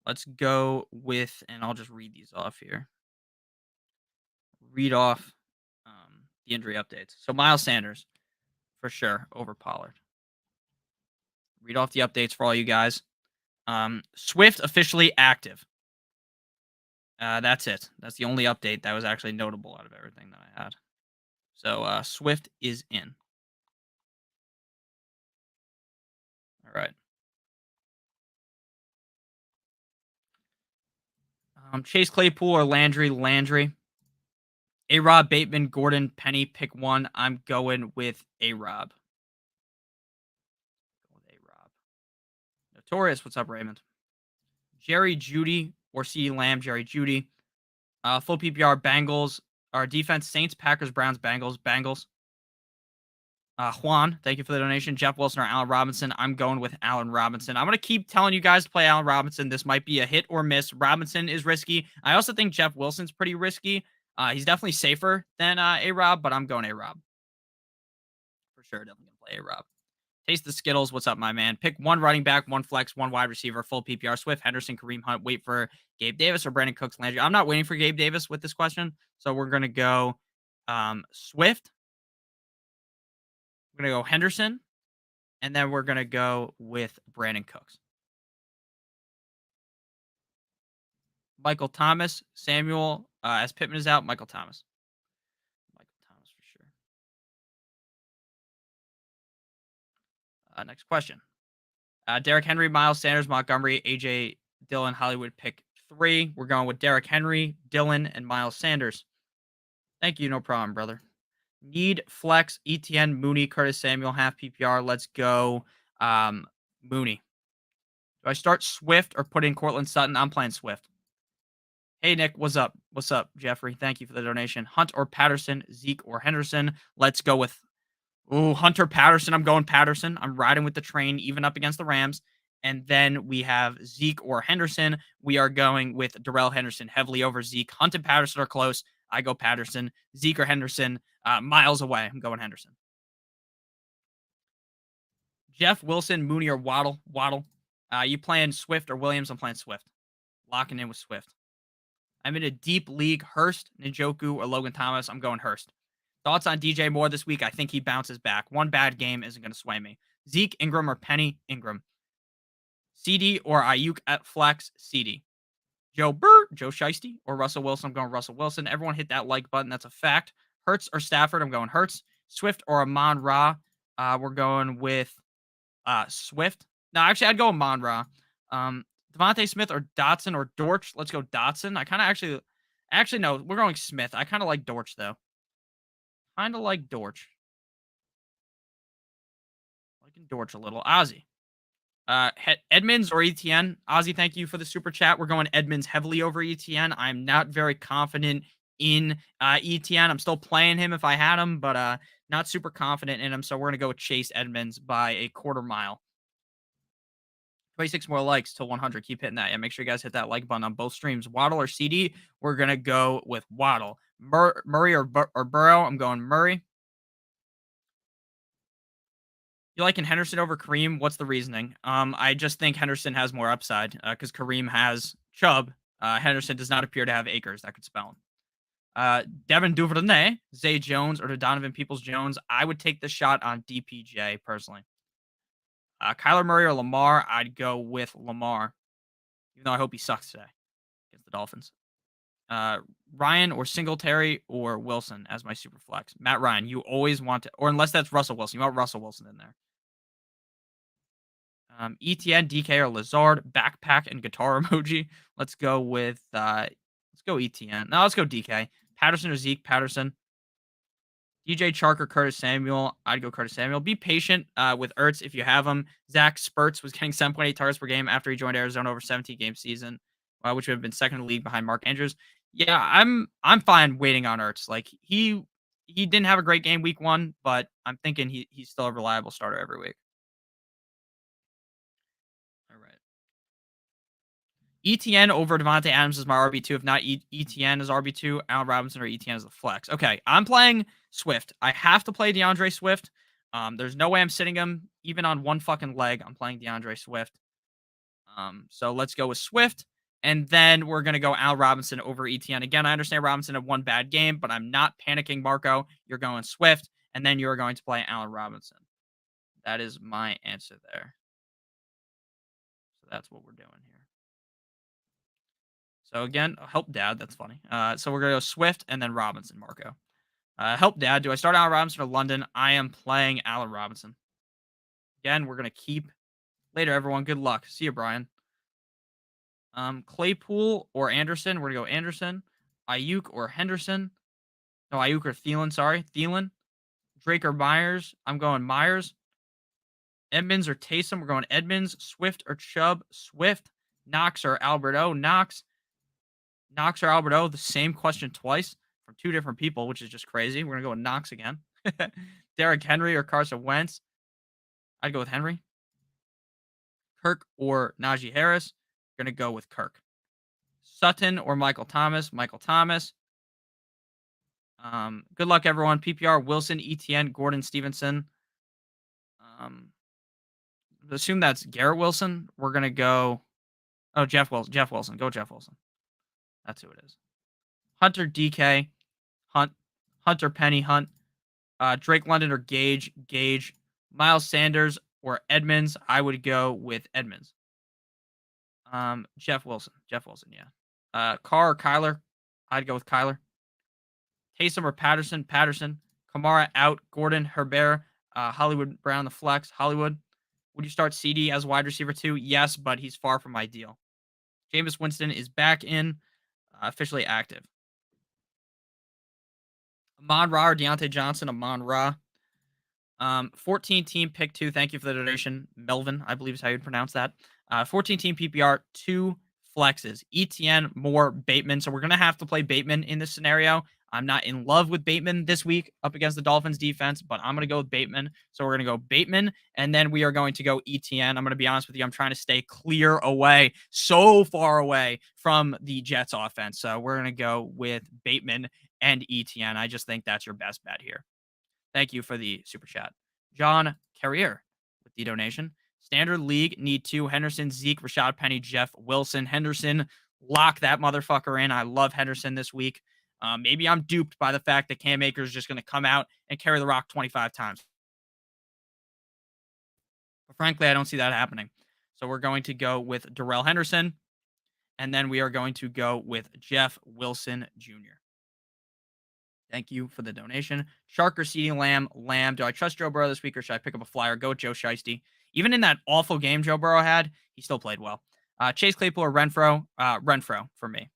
Let's go with, and I'll just read these off here. Read off the injury updates. So Miles Sanders, for sure, over Pollard. Read off the updates for all you guys. Swift officially active. That's it. That's the only update that was actually notable out of everything that I had. So Swift is in. All right. Chase Claypool or Landry? Landry. A-Rob, Bateman, Gordon, Penny. Pick one. I'm going with A-Rob. Notorious. What's up, Raymond? Jerry Judy or CeeDee Lamb? Jerry Judy. Full PPR, Bengals. Our defense, Saints, Packers, Browns, Bengals. Bengals. Juan, thank you for the donation. Jeff Wilson or Allen Robinson? I'm going with Allen Robinson. I'm going to keep telling you guys to play Allen Robinson. This might be a hit or miss. Robinson is risky. I also think Jeff Wilson's pretty risky. He's definitely safer than A-Rob, but I'm going A-Rob. For sure, definitely going to play A-Rob. Taste the Skittles. What's up, my man? Pick one running back, one flex, one wide receiver, full PPR. Swift, Henderson, Kareem Hunt. Wait for Gabe Davis or Brandon Cooks, Landry. I'm not waiting for Gabe Davis with this question, so we're going to go Swift. We're going to go Henderson, and then we're going to go with Brandon Cooks. Michael Thomas, Samuel, as Pittman is out, Michael Thomas. Michael Thomas for sure. Next question. Derrick Henry, Miles Sanders, Montgomery, AJ Dillon, Hollywood. Pick 3. We're going with Derrick Henry, Dillon, and Miles Sanders. Thank you. No problem, brother. Need flex, ETN, Mooney, Curtis Samuel, half PPR. Let's go Mooney. Do I start Swift or put in Cortland Sutton? I'm playing Swift. Hey, Nick, what's up? What's up, Jeffrey? Thank you for the donation. Hunt or Patterson, Zeke or Henderson? Let's go with Hunter Patterson. I'm going Patterson. I'm riding with the train, even up against the Rams. And then we have Zeke or Henderson. We are going with Darrell Henderson heavily over Zeke. Hunt and Patterson are close. I go Patterson. Zeke or Henderson, miles away. I'm going Henderson. Jeff Wilson, Mooney, or Waddle? Waddle. You playing Swift or Williams? I'm playing Swift. Locking in with Swift. I'm in a deep league. Hurst, Njoku, or Logan Thomas? I'm going Hurst. Thoughts on DJ Moore this week? I think he bounces back. One bad game isn't going to sway me. Zeke, Ingram, or Penny? Ingram. CD or Ayuk at flex? CD. Joe Shiesty, or Russell Wilson? I'm going Russell Wilson. Everyone hit that like button. That's a fact. Hurts or Stafford? I'm going Hurts. Swift or Amon-Ra? We're going with Swift. No, actually, I'd go Amon-Ra. Devontae Smith or Dotson or Dortch? Let's go Dotson. I kind of actually, no, we're going Smith. I kind of like Dortch, though. Kind of like Dortch. Liking Dortch a little. Ozzy. Edmonds or ETN? Ozzy, thank you for the super chat. We're going Edmonds heavily over ETN. I'm not very confident in ETN. I'm still playing him if I had him, but not super confident in him. So we're going to go with Chase Edmonds by a quarter mile. 26 more likes till 100. Keep hitting that. Yeah, make sure you guys hit that like button on both streams. Waddle or CD? We're gonna go with Waddle. Murray or Burrow? I'm going Murray. You liking Henderson over Kareem? What's the reasoning? I just think Henderson has more upside because Kareem has Chubb. Henderson does not appear to have Akers that could spell him. Devin Duvernay, Zay Jones, or Donovan Peoples-Jones. I would take the shot on DPJ personally. Kyler Murray or Lamar? I'd go with Lamar, even though I hope he sucks today against the Dolphins. Ryan or Singletary or Wilson as my super flex. Matt Ryan, you always want to, or unless that's Russell Wilson, you want Russell Wilson in there. ETN, DK, or Lazard, backpack and guitar emoji. Let's go with let's go ETN. No, let's go DK. Patterson or Zeke. Patterson. DJ Chark or Curtis Samuel. I'd go Curtis Samuel. Be patient with Ertz if you have him. Zach Spurts was getting 7.8 targets per game after he joined Arizona over 17-game season, which would have been second in the league behind Mark Andrews. Yeah, I'm fine waiting on Ertz. Like he didn't have a great game week 1, but I'm thinking he's still a reliable starter every week. All right. ETN over Devontae Adams is my RB2. If not, ETN is RB2. Allen Robinson or ETN is the flex. Okay, I'm playing Swift. I have to play DeAndre Swift. There's no way I'm sitting him even on one fucking leg. I'm playing DeAndre Swift. So let's go with Swift. And then we're going to go Allen Robinson over ETN. Again, I understand Robinson had one bad game, but I'm not panicking, Marco. You're going Swift, and then you're going to play Allen Robinson. That is my answer there. So that's what we're doing here. So again, help dad. That's funny. So we're gonna go Swift and then Robinson, Marco. Help dad. Do I start Allen Robinson or London? I am playing Allen Robinson. Again, we're gonna keep. Later, everyone. Good luck. See you, Brian. Claypool or Anderson? We're gonna go Anderson. Ayuk or Henderson? No, Ayuk or Thielen. Sorry, Thielen. Drake or Myers? I'm going Myers. Edmonds or Taysom? We're going Edmonds. Swift or Chubb? Swift. Knox or Alberto? Knox. Knox or Alberto, the same question twice from two different people, which is just crazy. We're going to go with Knox again. Derrick Henry or Carson Wentz. I'd go with Henry. Kirk or Najee Harris. Going to go with Kirk. Sutton or Michael Thomas. Michael Thomas. Good luck, everyone. PPR, Wilson, ETN, Gordon, Stevenson. Assume that's Garrett Wilson. We're going to go. Oh, Jeff Wilson. Jeff Wilson. Go Jeff Wilson. That's who it is. Hunter, DK. Hunter, Penny, Hunt. Drake London or Gage. Miles Sanders or Edmonds. I would go with Edmonds. Jeff Wilson, yeah. Carr or Kyler. I'd go with Kyler. Taysom or Patterson. Kamara out. Gordon, Herbert. Hollywood Brown, the flex. Hollywood. Would you start CD as wide receiver 2? Yes, but he's far from ideal. Jameis Winston is back in, officially active. Amon Ra or Deontay Johnson. Amon Ra. 14 team pick 2. Thank you for the donation. Melvin, I believe is how you'd pronounce that. 14 team PPR, 2 flexes. ETN, more Bateman. So we're going to have to play Bateman in this scenario. I'm not in love with Bateman this week up against the Dolphins defense, but I'm going to go with Bateman. So we're going to go Bateman, and then we are going to go ETN. I'm going to be honest with you. I'm trying to stay clear away, so far away from the Jets offense. So we're going to go with Bateman and ETN. I just think that's your best bet here. Thank you for the super chat. John Carrier with the donation. Standard league, need 2. Henderson, Zeke, Rashad Penny, Jeff Wilson. Henderson, lock that motherfucker in. I love Henderson this week. Maybe I'm duped by the fact that Cam Akers is just going to come out and carry the rock 25 times. But frankly, I don't see that happening. So we're going to go with Darrell Henderson. And then we are going to go with Jeff Wilson Jr. Thank you for the donation. Shark or CeeDee Lamb? Lamb. Do I trust Joe Burrow this week or should I pick up a flyer? Go with Joe Shiesty. Even in that awful game Joe Burrow had, he still played well. Chase Claypool or Renfro? Renfro for me.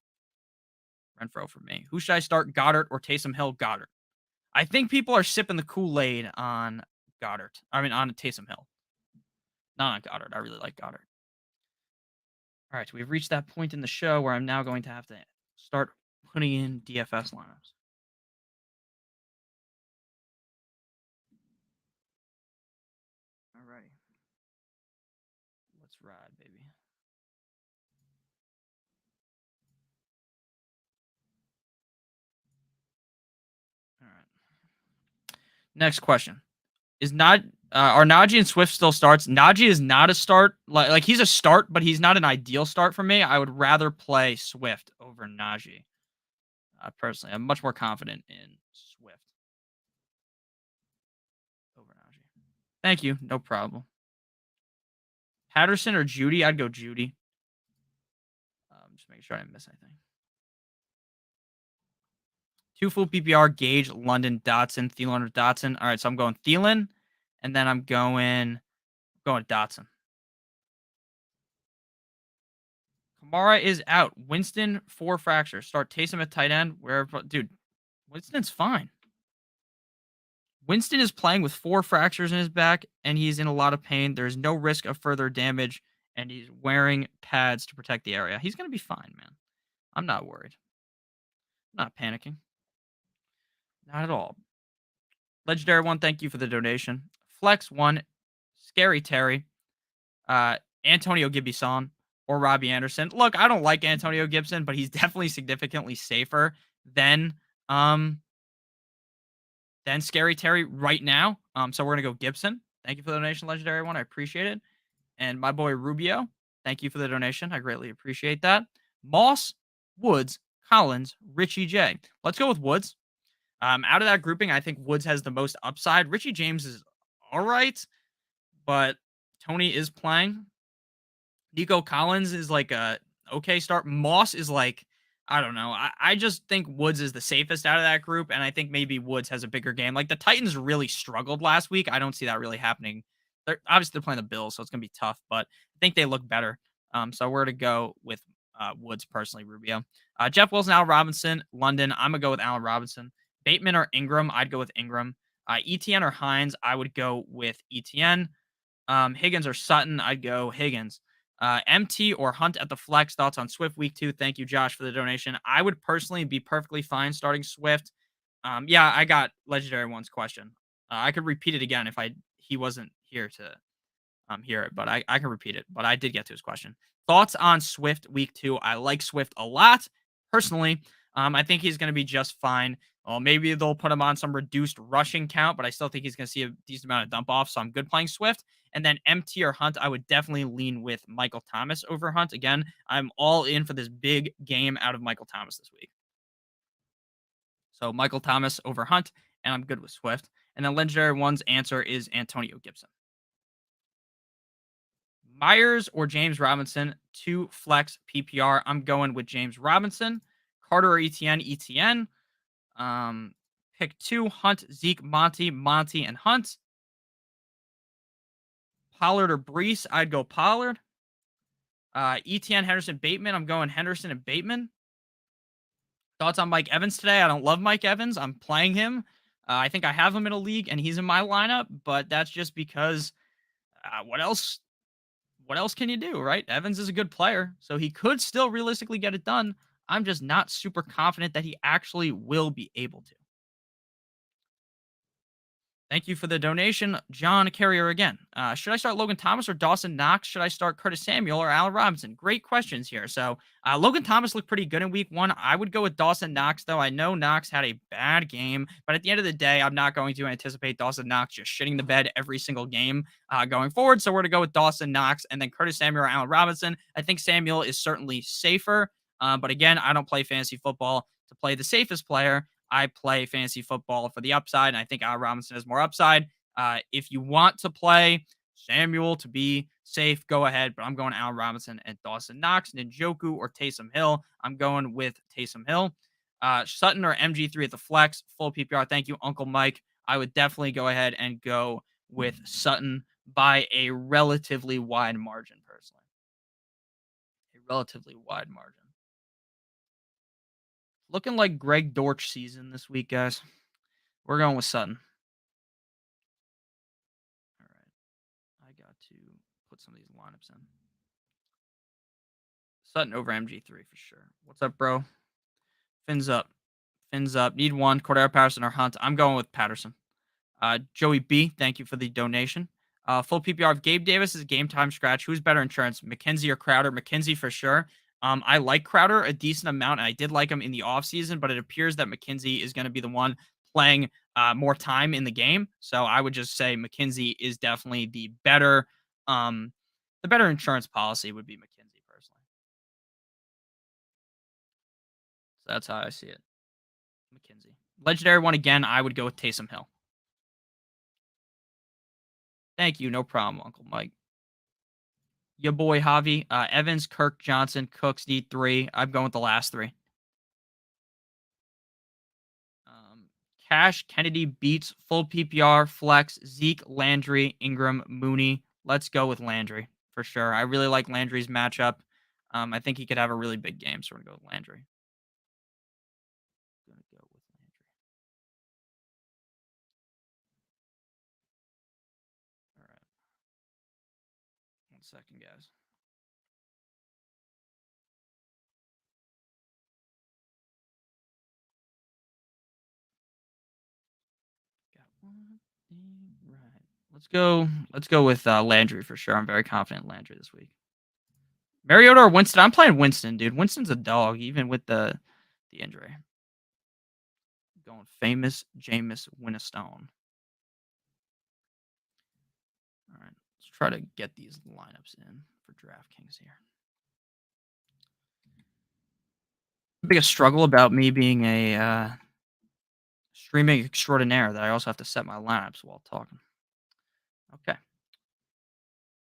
Who should I start? Goddard or Taysom Hill? Goddard. I think people are sipping the Kool-Aid on Goddard. I mean, on Taysom Hill. Not on Goddard. I really like Goddard. All right, so we've reached that point in the show where I'm now going to have to start putting in DFS lineups. Alrighty. Let's ride, baby. Next question. Are Naji and Swift still starts? Naji is not a start. Like he's a start, but he's not an ideal start for me. I would rather play Swift over Naji. Personally, I'm much more confident in Swift over Naji. Thank you. No problem. Patterson or Judy? I'd go Judy. Just make sure I didn't miss anything. Two full PPR, Gage, London, Dotson, Thielen or Dotson. All right, so I'm going Thielen, and then I'm going Dotson. Kamara is out. Winston, 4 fractures. Start Taysom at tight end. Wherever, dude, Winston's fine. Winston is playing with 4 fractures in his back, and he's in a lot of pain. There's no risk of further damage, and he's wearing pads to protect the area. He's going to be fine, man. I'm not worried. I'm not panicking. Not at all. Legendary 1, thank you for the donation. Flex 1, Scary Terry, Antonio Gibson, or Robbie Anderson. Look, I don't like Antonio Gibson, but he's definitely significantly safer than Scary Terry right now. So we're gonna go Gibson. Thank you for the donation, Legendary 1. I appreciate it. And my boy Rubio, thank you for the donation. I greatly appreciate that. Moss, Woods, Collins, Richie J. Let's go with Woods. Out of that grouping, I think Woods has the most upside. Richie James is all right, but Tony is playing. Nico Collins is like a okay start. Moss is like, I don't know. I just think Woods is the safest out of that group, and I think maybe Woods has a bigger game. Like the Titans really struggled last week. I don't see that really happening. They're playing the Bills, so it's gonna be tough, but I think they look better. So we're to go with Woods personally, Rubio. Jeff Wilson, Allen Robinson, London. I'm gonna go with Allen Robinson. Bateman or Ingram, I'd go with Ingram. ETN or Hines, I would go with ETN. Higgins or Sutton, I'd go Higgins. MT or Hunt at the flex. Thoughts on Swift week 2? Thank you, Josh, for the donation. I would personally be perfectly fine starting Swift. Yeah, I got Legendary 1's question. I could repeat it again if he wasn't here to hear it, but I can repeat it. But I did get to his question. Thoughts on Swift week 2? I like Swift a lot personally. I think he's going to be just fine. Well, maybe they'll put him on some reduced rushing count, but I still think he's going to see a decent amount of dump off. So I'm good playing Swift. And then MT or Hunt, I would definitely lean with Michael Thomas over Hunt. Again, I'm all in for this big game out of Michael Thomas this week. So Michael Thomas over Hunt, and I'm good with Swift. And then Legendary 1's answer is Antonio Gibson. Myers or James Robinson, 2 flex PPR. I'm going with James Robinson. Carter or ETN, ETN. Pick 2, Hunt, Zeke, Monty, and Hunt. Pollard or Brees, I'd go Pollard. ETN, Henderson, Bateman, I'm going Henderson and Bateman. Thoughts on Mike Evans today? I don't love Mike Evans. I'm playing him. I think I have him in a league, and he's in my lineup, but that's just because what else can you do, right? Evans is a good player, so he could still realistically get it done. I'm just not super confident that he actually will be able to. Thank you for the donation, John Carrier again. Should I start Logan Thomas or Dawson Knox? Should I start Curtis Samuel or Allen Robinson? Great questions here. So Logan Thomas looked pretty good in week 1. I would go with Dawson Knox, though. I know Knox had a bad game, but at the end of the day, I'm not going to anticipate Dawson Knox just shitting the bed every single game going forward. So we're to go with Dawson Knox and then Curtis Samuel or Allen Robinson. I think Samuel is certainly safer, but again, I don't play fantasy football to play the safest player. I play fantasy football for the upside, and I think Allen Robinson has more upside. If you want to play Samuel to be safe, go ahead, but I'm going Allen Robinson and Dawson Knox, Njoku or Taysom Hill. I'm going with Taysom Hill. Sutton or MG3 at the flex, full PPR. Thank you, Uncle Mike. I would definitely go ahead and go with Sutton by a relatively wide margin, personally. A relatively wide margin. Looking like Greg Dortch season this week, guys. We're going with Sutton. All right. I got to put some of these lineups in. Sutton over MG3 for sure. What's up, bro? Fins up. Need one. Cordero Patterson or Hunt. I'm going with Patterson. Joey B, thank you for the donation. Full PPR of Gabe Davis is game time scratch. Who's better insurance, McKenzie or Crowder? McKenzie for sure. I like Crowder a decent amount, and I did like him in the offseason, but it appears that McKenzie is going to be the one playing more time in the game. So I would just say McKenzie is definitely the better insurance policy would be McKenzie personally. So that's how I see it. McKenzie. Legendary one again, I would go with Taysom Hill. Thank you. No problem, Uncle Mike. Your boy Javi. Evans, Kirk, Johnson, Cooks, D3. I'm going with the last three. Cash, Kennedy, Beats, full PPR, Flex, Zeke, Landry, Ingram, Mooney. Let's go with Landry for sure. I really like Landry's matchup. I think he could have a really big game, so we're going to go with Landry. All right. 1 second, guys. Got one thing right. Let's go with Landry for sure. I'm very confident in Landry this week. Mariota or Winston? I'm playing Winston, dude. Winston's a dog, even with the injury. Going famous Jameis Winston. All right, let's try to get these lineups in for DraftKings here. The biggest struggle about me being a streaming extraordinaire that I also have to set my lineups while talking. Okay.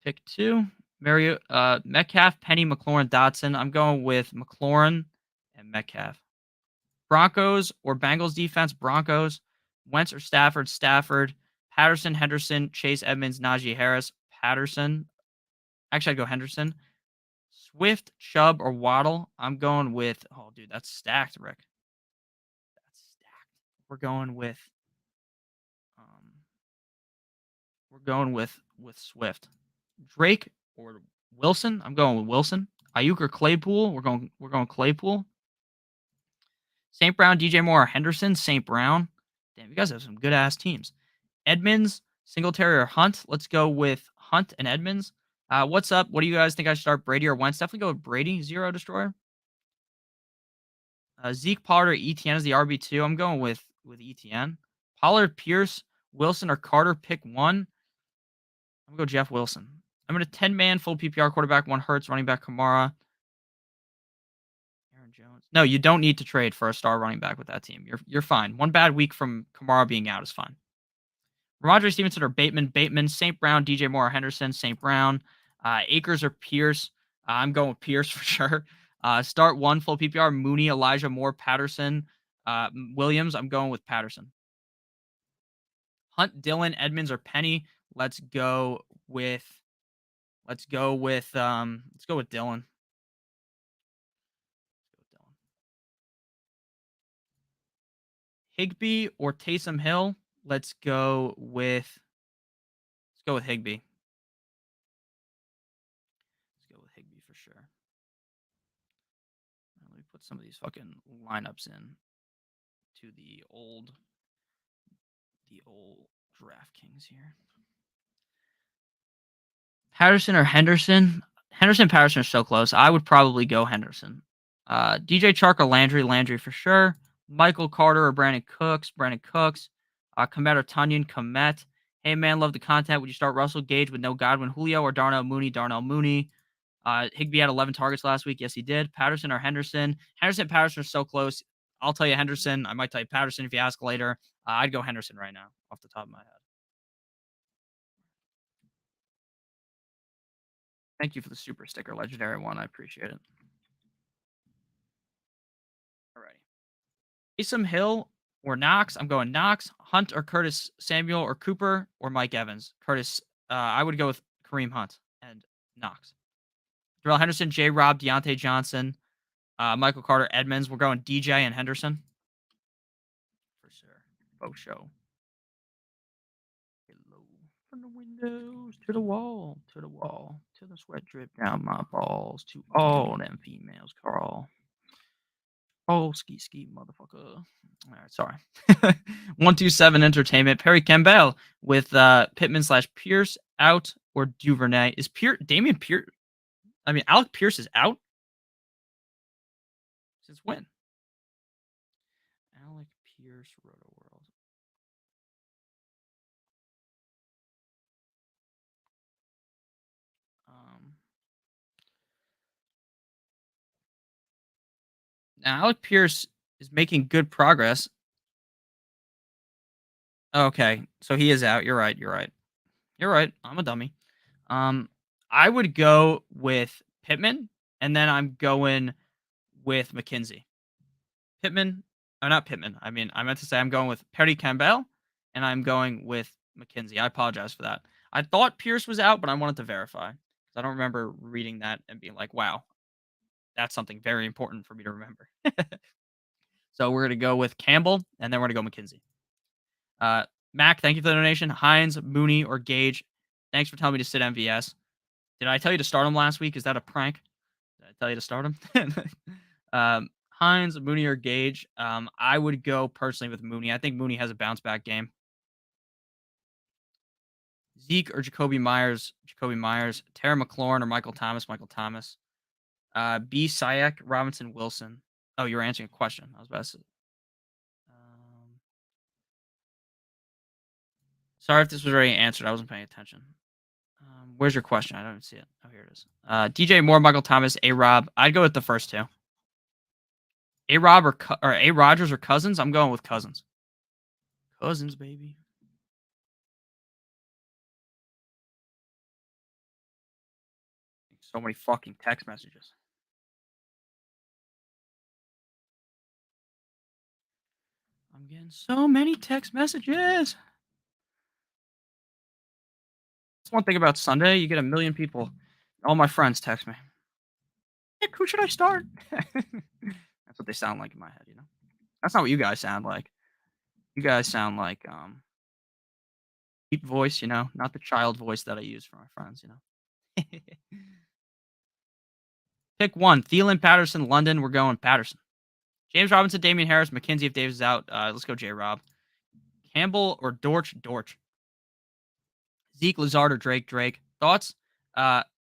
Pick 2. Metcalf, Penny, McLaurin, Dotson. I'm going with McLaurin and Metcalf. Broncos or Bengals defense, Broncos. Wentz or Stafford, Stafford. Patterson, Henderson, Chase Edmonds, Najee Harris, Patterson. Actually, I'd go Henderson. Swift, Chubb, or Waddle. I'm going with. Oh, dude, that's stacked, Rick. That's stacked. We're going with. With Swift. Drake or Wilson. I'm going with Wilson. Ayuk or Claypool. We're going Claypool. St. Brown, DJ Moore, or Henderson. St. Brown. Damn, you guys have some good ass teams. Edmonds, Singletary, or Hunt. Let's go with Hunt and Edmonds. What's up? What do you guys think I should start? Brady or Wentz? Definitely go with Brady. Zero Destroyer. Zeke, Pollard, or ETN is the RB2. I'm going with ETN. Pollard, Pierce, Wilson, or Carter. Pick one. I'm going to go Jeff Wilson. I'm going to 10-man full PPR quarterback, 1 Hurts, running back Kamara. Aaron Jones. No, you don't need to trade for a star running back with that team. You're fine. One bad week from Kamara being out is fine. Ramondre Stevenson or Bateman, St. Brown, DJ Moore, or Henderson, St. Brown. Akers or Pierce. I'm going with Pierce for sure. Start 1 full PPR, Mooney, Elijah Moore, Patterson, Williams. I'm going with Patterson. Hunt, Dillon, Edmonds, or Penny. Let's go with Dillon. Higbee or Taysom Hill. Let's go with Higbee. Let's go with Higbee for sure. Let me put some of these fucking lineups in to the old DraftKings here. Patterson or Henderson? Henderson and Patterson are so close. I would probably go Henderson. DJ Chark or Landry for sure. Michael Carter or Brandon Cooks. Komet or Tunyon. Komet. Hey man, love the content. Would you start Russell Gage with no Godwin, Julio, or Darnell Mooney? Higbee had 11 targets last week. Yes, he did. Patterson or Henderson? Henderson and Patterson are so close. I'll tell you Henderson. I might tell you Patterson if you ask later. I'd go Henderson right now off the top of my head. Thank you for the super sticker, legendary one. I appreciate it. Alrighty. Taysom Hill or Knox. I'm going Knox. Hunt or Curtis Samuel or Cooper or Mike Evans. Curtis. I would go with Kareem Hunt and Knox. Darrell Henderson, J. Rob, Deontay Johnson, Michael Carter, Edmonds. We're going DJ and Henderson. For sure. Faux show. Hello. From the windows to the wall, to the sweat drip down my balls, to all them females, Carl. Oh, ski, motherfucker. All right, sorry. 127 Entertainment. Perry Campbell with Pittman/Pierce out or Duvernay. Is Damian Pierce? I mean, Alec Pierce is out? Since when? Alec Pierce, Roto World. Now, Alec Pierce is making good progress. Okay, so he is out. You're right. You're right. You're right. I'm a dummy. Um, I would go with Pittman, and then I'm going with McKenzie. Pittman, or not Pittman. I mean, I meant to say I'm going with Perry Campbell, and I'm going with McKenzie. I apologize for that. I thought Pierce was out, but I wanted to verify. I don't remember reading that and being like, wow, that's something very important for me to remember. So we're going to go with Campbell, and then we're going to go McKenzie. Mac, thank you for the donation. Hines, Mooney, or Gage, thanks for telling me to sit MVS. Did I tell you to start him last week? Is that a prank? Did I tell you to start him? Hines, Mooney, or Gage. I would go personally with Mooney. I think Mooney has a bounce back game. Zeke or Jacoby Myers. Jacoby Myers. Terry McLaurin or Michael Thomas. Michael Thomas. B. Sayek, Robinson, Wilson. Oh, you were answering a question. I was about to say. Sorry if this was already answered. I wasn't paying attention. Where's your question? I don't see it. Oh, here it is. DJ Moore, Michael Thomas, A. Rob. I'd go with the first two. A. Rob or A. Rogers or Cousins. I'm going with Cousins. Cousins, baby. So many fucking text messages. I'm getting so many text messages. That's one thing about Sunday. You get a million people. All my friends text me. Nick, who should I start? That's what they sound like in my head, you know? That's not what you guys sound like. You guys sound like deep voice, you know, not the child voice that I use for my friends, you know. Pick one. Thielen, Patterson, London. We're going Patterson. James Robinson, Damian Harris, McKenzie if Davis is out. Let's go J. Rob. Campbell or Dortch? Dortch. Zeke, Lazard, or Drake? Drake. Thoughts?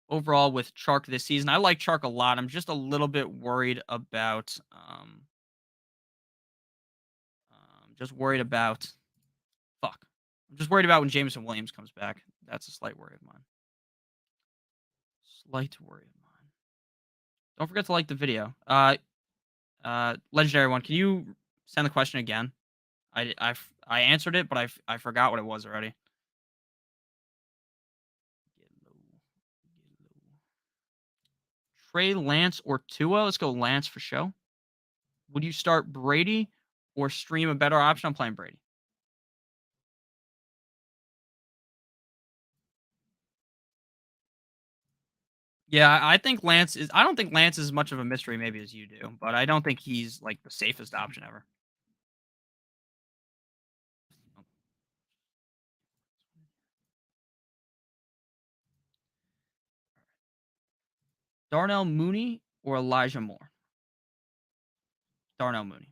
Overall with Chark this season, I like Chark a lot. I'm just a little bit worried about. Just worried about. Fuck. I'm just worried about when Jameson Williams comes back. That's a slight worry of mine. Slight worry of mine. Don't forget to like the video. Legendary one. Can you send the question again? I answered it, but I forgot what it was already. Trey Lance or Tua? Let's go Lance for show. Would you start Brady or stream a better option? I'm playing Brady. Yeah, I think Lance is. I don't think Lance is as much of a mystery maybe as you do, but I don't think he's like the safest option ever. Darnell Mooney or Elijah Moore? Darnell Mooney.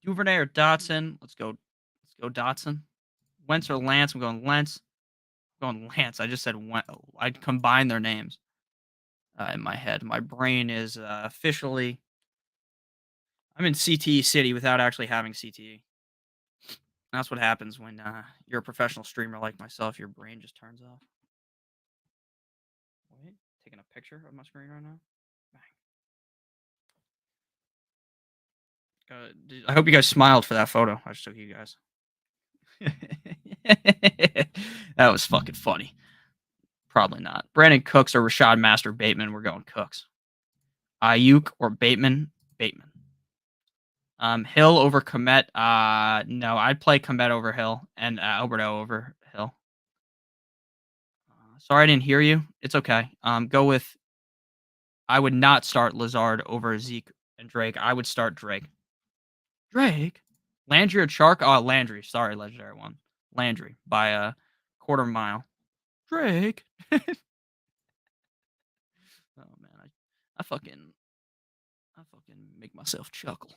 Duvernay or Dotson? Let's go. Let's go Dotson. Wentz or Lance? I'm going Lance. I'm going Lance. I just said I'd combine their names in my head. My brain is officially. I'm in CTE City without actually having CTE. That's what happens when you're a professional streamer like myself. Your brain just turns off. Wait, taking a picture of my screen right now. I hope you guys smiled for that photo I just took you guys. That was fucking funny. Probably not. Brandon Cooks or Rashad Master Bateman. We're going Cooks. Ayuk or Bateman. Bateman. Hill over Komet. No, I'd play Komet over Hill and Alberto over Hill. Sorry I didn't hear you. It's okay. Go with. I would not start Lazard over Zeke and Drake. I would start Drake. Drake. Landry or Chark? Oh, Landry. Sorry, legendary one. Landry by a quarter mile. Drake. Oh man, I fucking make myself chuckle.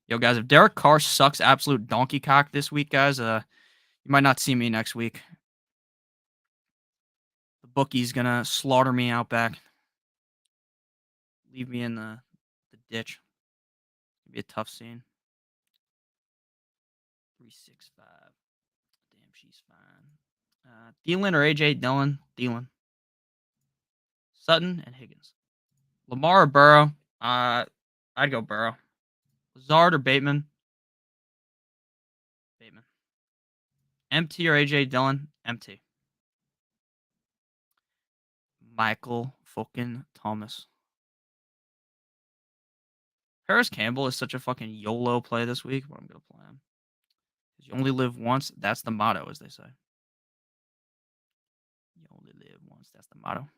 Yo, guys, if Derek Carr sucks absolute donkey cock this week, guys, you might not see me next week. The bookie's gonna slaughter me out back. Leave me in the ditch. It'll be a tough scene. 365. Damn, she's fine. Thielen or AJ Dillon? Thielen. Sutton and Higgins. Lamar or Burrow? Uh, I'd go Burrow. Lazard or Bateman? Bateman. MT or AJ Dillon? MT. Michael fucking Thomas. Paris Campbell is such a fucking YOLO play this week, but I'm gonna play him. 'Cause you only live once. That's the motto, as they say. You only live once. That's the motto.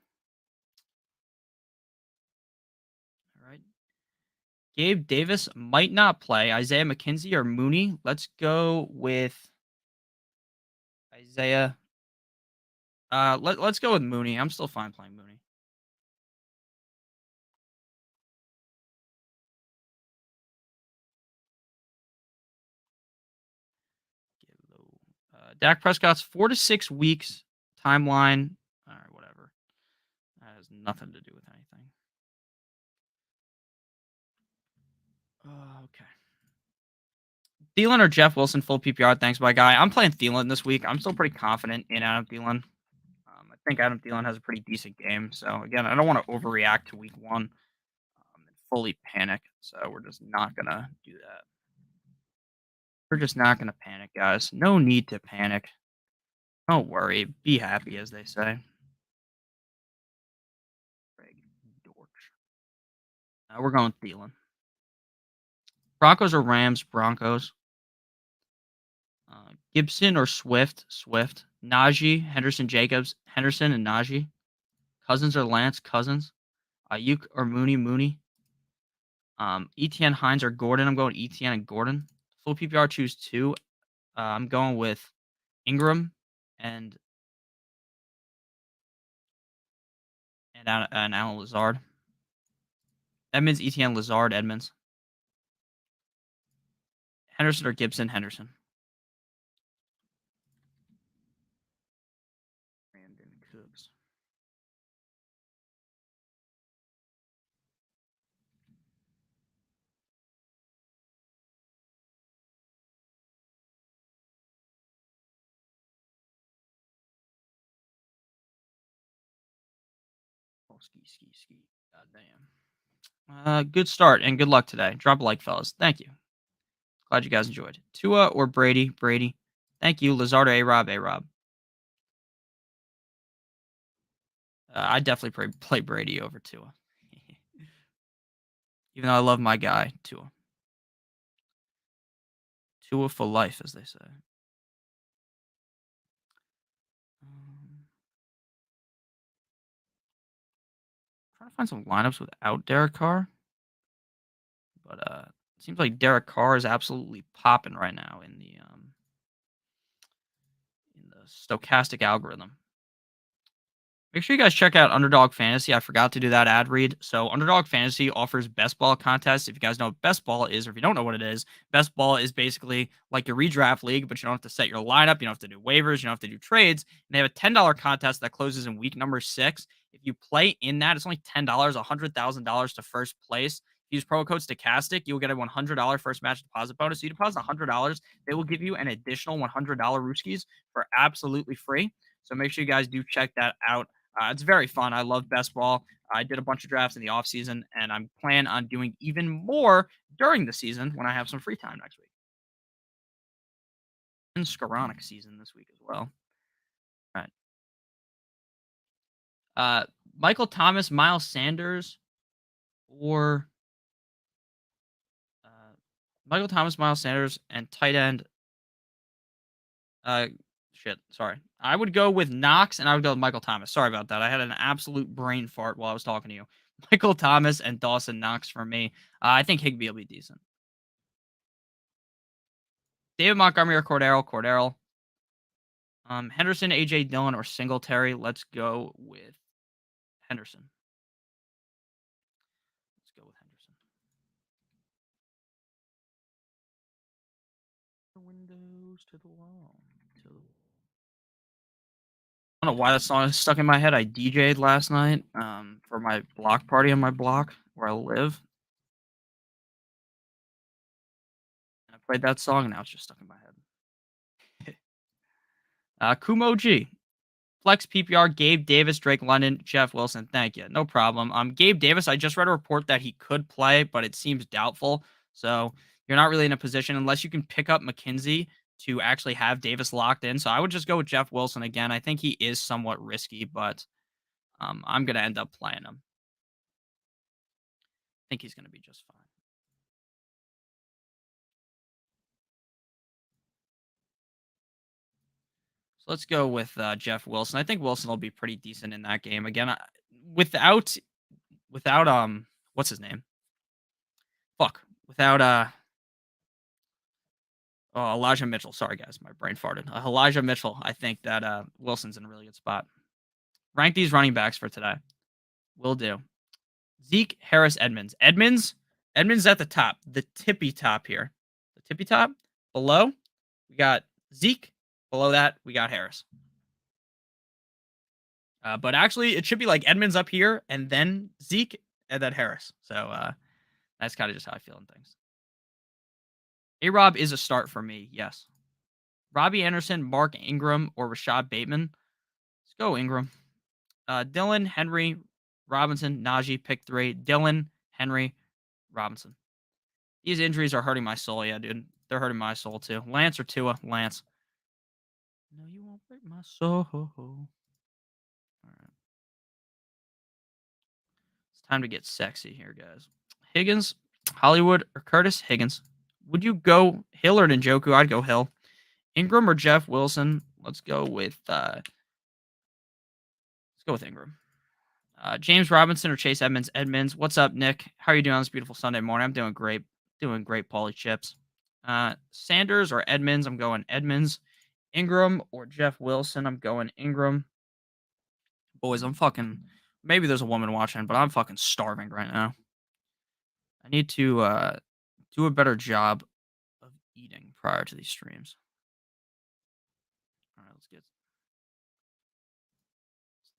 All right. Gabe Davis might not play. Isaiah McKenzie or Mooney? Let's go with Isaiah. Let's go with Mooney. I'm still fine playing Mooney. Dak Prescott's 4 to 6 weeks timeline. All right, whatever. That has nothing to do with anything. Okay. Thielen or Jeff Wilson, full PPR. Thanks, my guy. I'm playing Thielen this week. I'm still pretty confident in Adam Thielen. I think Adam Thielen has a pretty decent game. So, again, I don't want to overreact to week one and fully panic. So, we're just not going to do that. We're just not going to panic, guys. No need to panic. Don't worry. Be happy, as they say. Greg Dortch. We're going Thielen. Broncos or Rams? Broncos. Gibson or Swift? Swift. Naji, Henderson, Jacobs, Henderson, and Naji. Cousins or Lance? Cousins. Ayuk or Mooney? Mooney. Etienne, Hines, or Gordon? I'm going Etienne and Gordon. Full PPR, choose 2. I'm going with Ingram and Alan Lazard. Edmonds, Etienne, Lazard, Edmonds. Henderson or Gibson? Henderson. Brandon Cooks. Oh, ski. God damn. Good start and good luck today. Drop a like, fellas. Thank you. Glad you guys enjoyed. Tua or Brady? Brady. Thank you. Lazard or A-Rob? A-Rob. I definitely play Brady over Tua. Even though I love my guy, Tua. Tua for life, as they say. Trying to find some lineups without Derek Carr. But it seems like Derek Carr is absolutely popping right now in the stochastic algorithm. Make sure you guys check out Underdog Fantasy. I forgot to do that ad read. So Underdog Fantasy offers best ball contests. If you guys know what best ball is, or if you don't know what it is, best ball is basically like your redraft league, but you don't have to set your lineup. You don't have to do waivers. You don't have to do trades. And they have a $10 contest that closes in week number 6. If you play in that, it's only $10, $100,000 to first place. If you use promo code Stochastic, you'll get a $100 first match deposit bonus. So you deposit $100, they will give you an additional $100 Rooskies for absolutely free. So make sure you guys do check that out. It's very fun. I love best ball. I did a bunch of drafts in the offseason, and I'm planning on doing even more during the season when I have some free time next week. And Skoranek season this week as well. All right. Michael Thomas, Miles Sanders, or Michael Thomas, Miles Sanders, and tight end. Sorry. I would go with Knox, and I would go with Michael Thomas. Sorry about that. I had an absolute brain fart while I was talking to you. Michael Thomas and Dawson Knox for me. I think Higbee will be decent. David Montgomery or Cordero. Henderson, AJ Dillon, or Singletary. Let's go with Henderson. Windows to the wall. I don't know why that song is stuck in my head. I DJ'd last night for my block party on my block where I live. I played that song, and now it's just stuck in my head. Kumo G. Flex PPR, Gabe Davis, Drake London, Jeff Wilson. Thank you. No problem. Gabe Davis, I just read a report that he could play, but it seems doubtful. So you're not really in a position unless you can pick up McKenzie to actually have Davis locked in. So I would just go with Jeff Wilson again. I think he is somewhat risky, but I'm going to end up playing him. I think he's going to be just fine. So let's go with Jeff Wilson. I think Wilson will be pretty decent in that game. Again, without what's his name? Fuck. Without Elijah Mitchell. Sorry guys, my brain farted. Elijah Mitchell. I think that Wilson's in a really good spot. Rank these running backs for today. Will do. Zeke, Harris, Edmonds. Edmonds at the top, the tippy top here. The tippy top. Below, we got Zeke. Below that, we got Harris. But actually, it should be like Edmonds up here, and then Zeke, and then Harris. So that's kind of just how I feel in things. A-Rob is a start for me, yes. Robbie Anderson, Mark Ingram, or Rashad Bateman. Let's go Ingram. Dylan, Henry, Robinson, Naji, pick 3. Dylan, Henry, Robinson. These injuries are hurting my soul, yeah, dude. They're hurting my soul, too. Lance or Tua? Lance. No, you won't break my soul. All right. It's time to get sexy here, guys. Higgins, Hollywood, or Curtis? Higgins. Would you go Hill or Njoku? I'd go Hill. Ingram or Jeff Wilson? Let's go with Ingram. James Robinson or Chase Edmonds? Edmonds. What's up, Nick? How are you doing on this beautiful Sunday morning? I'm doing great. Doing great, Paulie Chips. Sanders or Edmonds? I'm going Edmonds. Ingram or Jeff Wilson? I'm going Ingram. Boys, I'm fucking... Maybe there's a woman watching, but I'm fucking starving right now. I need to do a better job of eating prior to these streams. All right, let's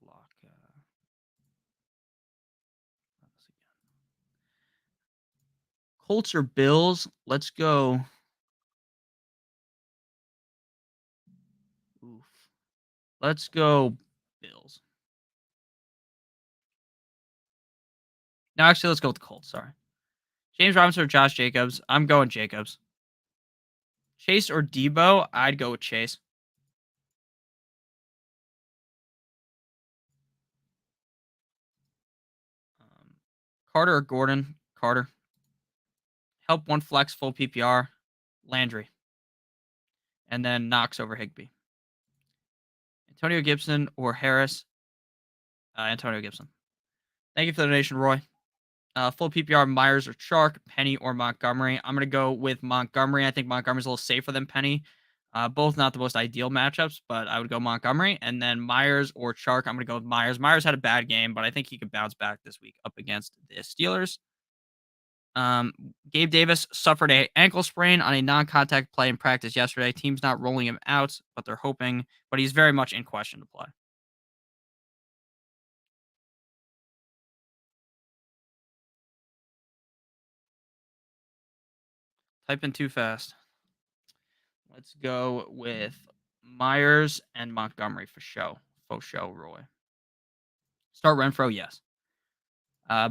lock this again. Colts or Bills? Let's go. Oof. Let's go Bills. No, actually, let's go with the Colts. Sorry. James Robinson or Josh Jacobs? I'm going Jacobs. Chase or Debo? I'd go with Chase. Carter or Gordon? Carter. Help one flex full PPR. Landry. And then Knox over Higbee. Antonio Gibson or Harris? Antonio Gibson. Thank you for the donation, Roy. Full PPR, Myers or Chark, Penny or Montgomery. I'm going to go with Montgomery. I think Montgomery's a little safer than Penny. Both not the most ideal matchups, but I would go Montgomery. And then Myers or Chark, I'm going to go with Myers. Myers had a bad game, but I think he could bounce back this week up against the Steelers. Gabe Davis suffered an ankle sprain on a non-contact play in practice yesterday. Team's not rolling him out, but they're hoping. But he's very much in question to play. Type in too fast. Let's go with Myers and Montgomery for show. Faux show, Roy. Start Renfro, yes.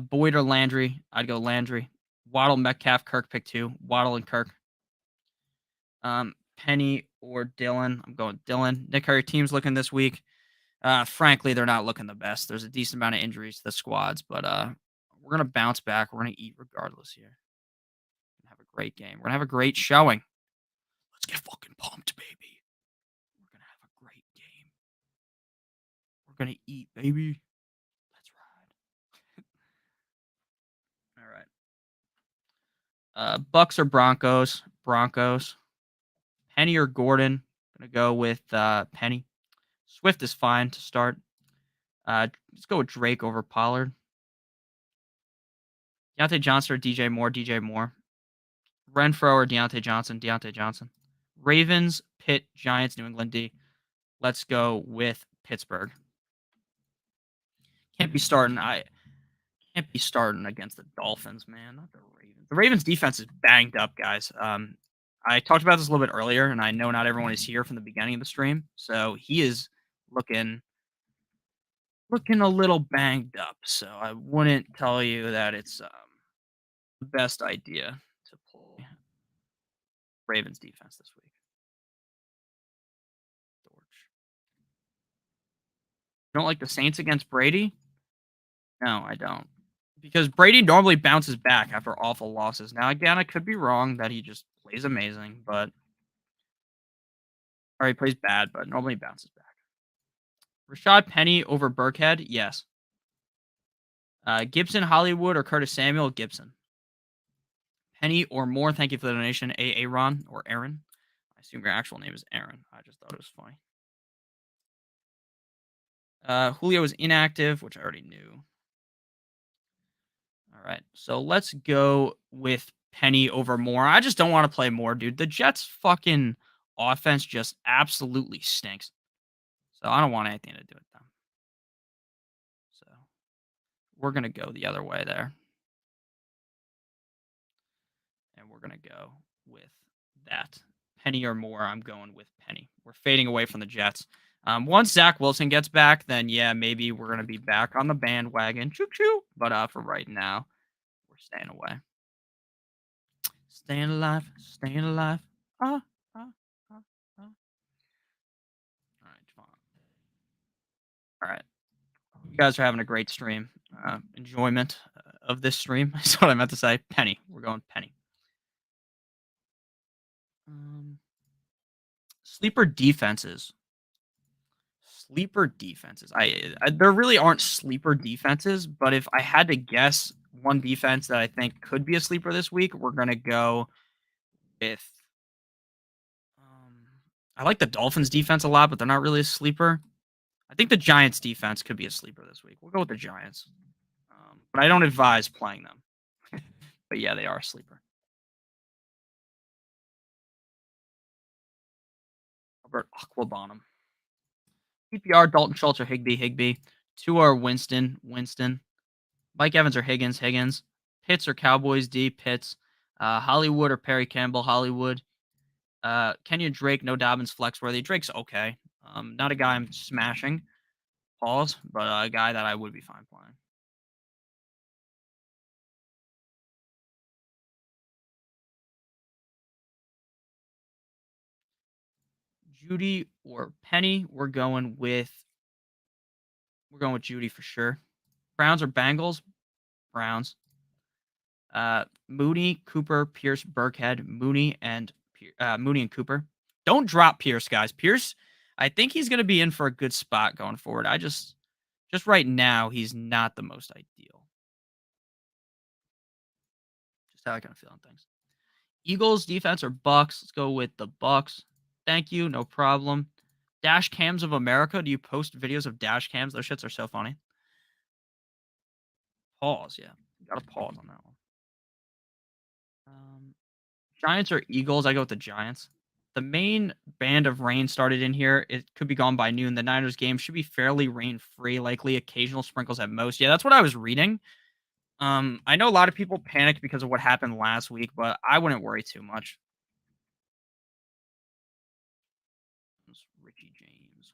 Boyd or Landry, I'd go Landry. Waddle, Metcalf, Kirk, pick 2. Waddle and Kirk. Penny or Dylan, I'm going Dylan. Nick, how your team's looking this week? Frankly, they're not looking the best. There's a decent amount of injuries to the squads, but we're going to bounce back. We're going to eat regardless here. We're going to have a great game. We're going to have a great showing. Let's get fucking pumped, baby. We're going to have a great game. We're going to eat, baby. Let's ride. All right. Bucks or Broncos? Broncos. Penny or Gordon? Going to go with Penny. Swift is fine to start. Let's go with Drake over Pollard. Deontay Johnson or DJ Moore? DJ Moore. Renfro or Deontay Johnson? Deontay Johnson. Ravens, Pitt, Giants, New England D. Let's go with Pittsburgh. Can't be starting against the Dolphins, man. Not the Ravens. The Ravens defense is banged up, guys. I talked about this a little bit earlier, and I know not everyone is here from the beginning of the stream, so he is looking looking a little banged up, so I wouldn't tell you that it's the best idea to pull Ravens defense this week. Dortch. You don't like the Saints against Brady? No, I don't. Because Brady normally bounces back after awful losses. Now, again, I could be wrong that he just plays amazing, but or he plays bad, but normally he bounces back. Rashad Penny over Burkhead? Yes. Gibson, Hollywood, or Curtis Samuel? Gibson. Penny or more? Thank you for the donation. Aaron or Aaron? I assume your actual name is Aaron. I just thought it was funny. Julio is inactive, which I already knew. All right, so let's go with Penny over Moore. I just don't want to play Moore, dude. The Jets' fucking offense just absolutely stinks. So I don't want anything to do with them. So we're gonna go the other way there, and we're gonna go with that. Penny or Moore, I'm going with Penny. We're fading away from the Jets. Once Zach Wilson gets back, then yeah, maybe we're gonna be back on the bandwagon. Choo choo. But for right now, we're staying away. Staying alive, staying alive. Ah, ah, ah, ah. All right, fine. All right. You guys are having a great stream. Enjoyment of this stream. That's what I meant to say. Penny. We're going Penny. Sleeper defenses. Sleeper defenses. I there really aren't sleeper defenses, but if I had to guess one defense that I think could be a sleeper this week, we're gonna go with. I like the Dolphins defense a lot, but they're not really a sleeper. I think the Giants defense could be a sleeper this week. We'll go with the Giants, but I don't advise playing them. But yeah, they are a sleeper. Albert Aquabonum. PPR, Dalton Schultz or Higbee. Two are Winston. Mike Evans or Higgins. Pitts or Cowboys D, Pitts. Hollywood or Perry Campbell, Hollywood. Kenyon Drake, no Dobbins, Flexworthy. Drake's okay. Not a guy I'm smashing. Pause, but a guy that I would be fine playing. Judy or Penny, we're going with Judy for sure. Browns or Bengals? Browns. Mooney, Cooper, Pierce, Burkhead, Mooney and Cooper. Don't drop Pierce, guys. Pierce, I think he's going to be in for a good spot going forward. I just right now, he's not the most ideal. Just how I kind of feel on things. Eagles defense or Bucks? Let's go with the Bucks. Thank you, no problem. Dash cams of America. Do you post videos of dash cams? Those shits are so funny. Pause, yeah. Gotta pause on that one. Giants or Eagles? I go with the Giants. The main band of rain started in here. It could be gone by noon. The Niners game should be fairly rain-free, likely occasional sprinkles at most. Yeah, that's what I was reading. I know a lot of people panicked because of what happened last week, but I wouldn't worry too much. Richie James.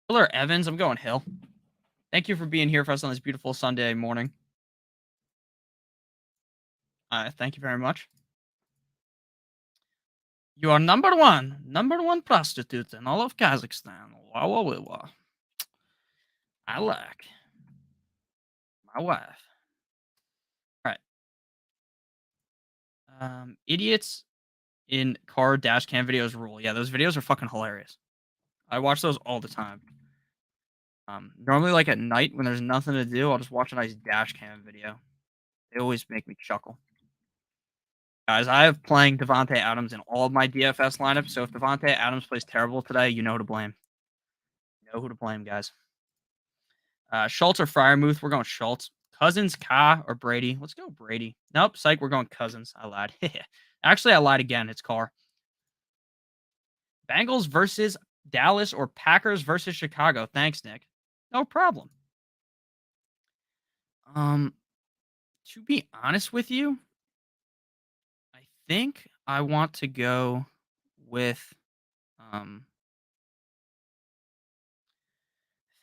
Hill or Evans? I'm going Hill. Thank you for being here for us on this beautiful Sunday morning. Thank you very much. You are number one prostitute in all of Kazakhstan. Wow. I like my wife. All right. Idiots in car dash cam videos rule. Yeah, those videos are fucking hilarious. I watch those all the time. Normally like at night when there's nothing to do, I'll just watch a nice dash cam video. They always make me chuckle. Guys, I have playing Devontae Adams in all of my DFS lineups, so if Devontae Adams plays terrible today, you know who to blame. You know who to blame, guys. Schultz or Fryermuth? We're going Schultz. Cousins, Ka, or Brady? Let's go Brady. Nope, psych, we're going Cousins. I lied. Actually, I lied again. It's Carr. Bengals versus Dallas or Packers versus Chicago. Thanks, Nick. No problem. To be honest with you, I think I want to go with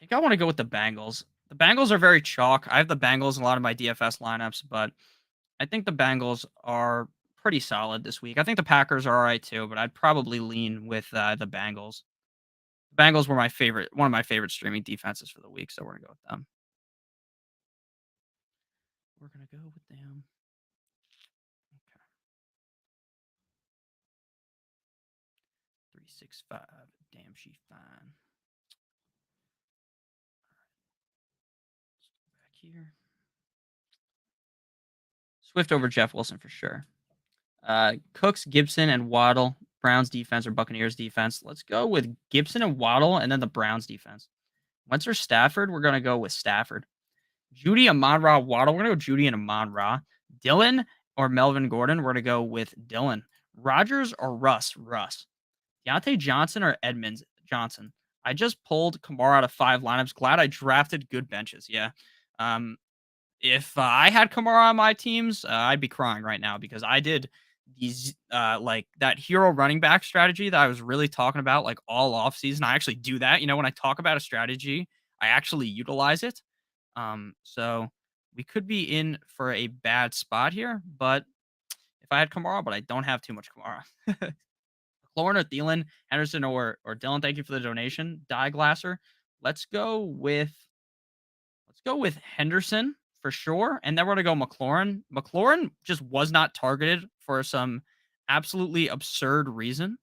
think I want to go with the Bengals. The Bengals are very chalk. I have the Bengals in a lot of my DFS lineups, but I think the Bengals are pretty solid this week. I think the Packers are all right too, but I'd probably lean with the Bengals. The Bengals were one of my favorite streaming defenses for the week, so we're gonna go with them. We're gonna go with them. Okay. 365. Damn, she fine. Back here. Swift over Jeff Wilson for sure. Cooks, Gibson, and Waddle. Browns defense or Buccaneers defense. Let's go with Gibson and Waddle, and then the Browns defense. Wentz or Stafford? We're gonna go with Stafford. Judy, Amon-Ra, Waddle. We're gonna go Judy and Amon-Ra. Dylan or Melvin Gordon. We're gonna go with Dylan. Rogers or Russ? Russ. Deontay Johnson or Edmonds? Johnson. I just pulled Kamara out of 5 lineups. Glad I drafted good benches. Yeah. Um, if I had Kamara on my teams, I'd be crying right now because I did these like that hero running back strategy that I was really talking about like all off season. I actually do that. When I talk about a strategy, I actually utilize it. So we could be in for a bad spot here, but if I had Kamara, but I don't have too much Kamara. McLaurin or Thielen, Henderson or Dylan, thank you for the donation. Die Glasser. Let's go with Henderson for sure. And then we're gonna go McLaurin. McLaurin just was not targeted for some absolutely absurd reason.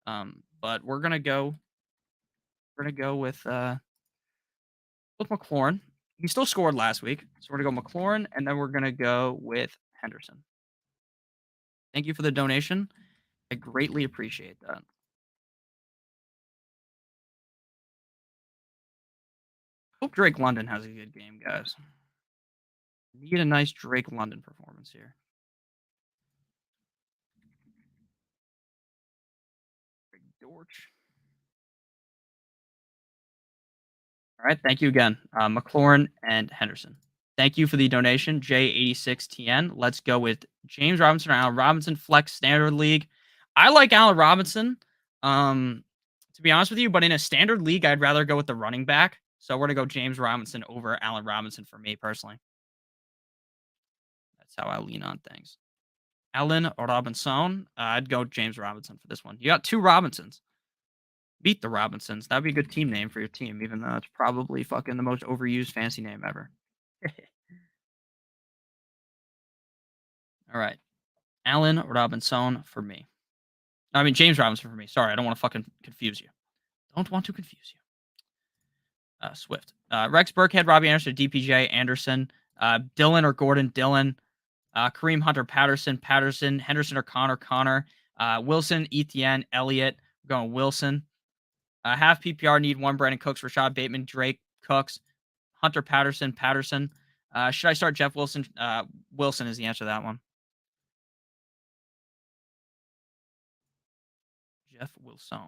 But we're gonna go with McLaurin. He still scored last week. So we're gonna go McLaurin, and then we're gonna go with Henderson. Thank you for the donation. I greatly appreciate that. Hope Drake London has a good game, guys. Need a nice Drake London performance here. Big Dorch. All right. Thank you again, McLaurin and Henderson. Thank you for the donation, J86TN. Let's go with James Robinson or Allen Robinson, Flex Standard League. I like Allen Robinson, to be honest with you, but in a Standard League, I'd rather go with the running back. So we're going to go James Robinson over Allen Robinson for me personally. That's how I lean on things. Allen Robinson. I'd go James Robinson for this one. You got 2 Robinsons. Beat the Robinsons. That'd be a good team name for your team, even though it's probably fucking the most overused fancy name ever. All right. Allen Robinson for me. I mean, James Robinson for me. Sorry, I don't want to fucking confuse you. Don't want to confuse you. Swift. Rex Burkhead, Robbie Anderson, DPJ, Anderson. Dylan or Gordon, Dylan. Kareem Hunter, Patterson, Henderson or Connor. Wilson, Etienne, Elliott. We're going Wilson. Half PPR need 1 Brandon Cooks, Rashad Bateman, Drake, Cooks, Hunter, Patterson. Should I start Jeff Wilson? Wilson is the answer to that one. Jeff Wilson.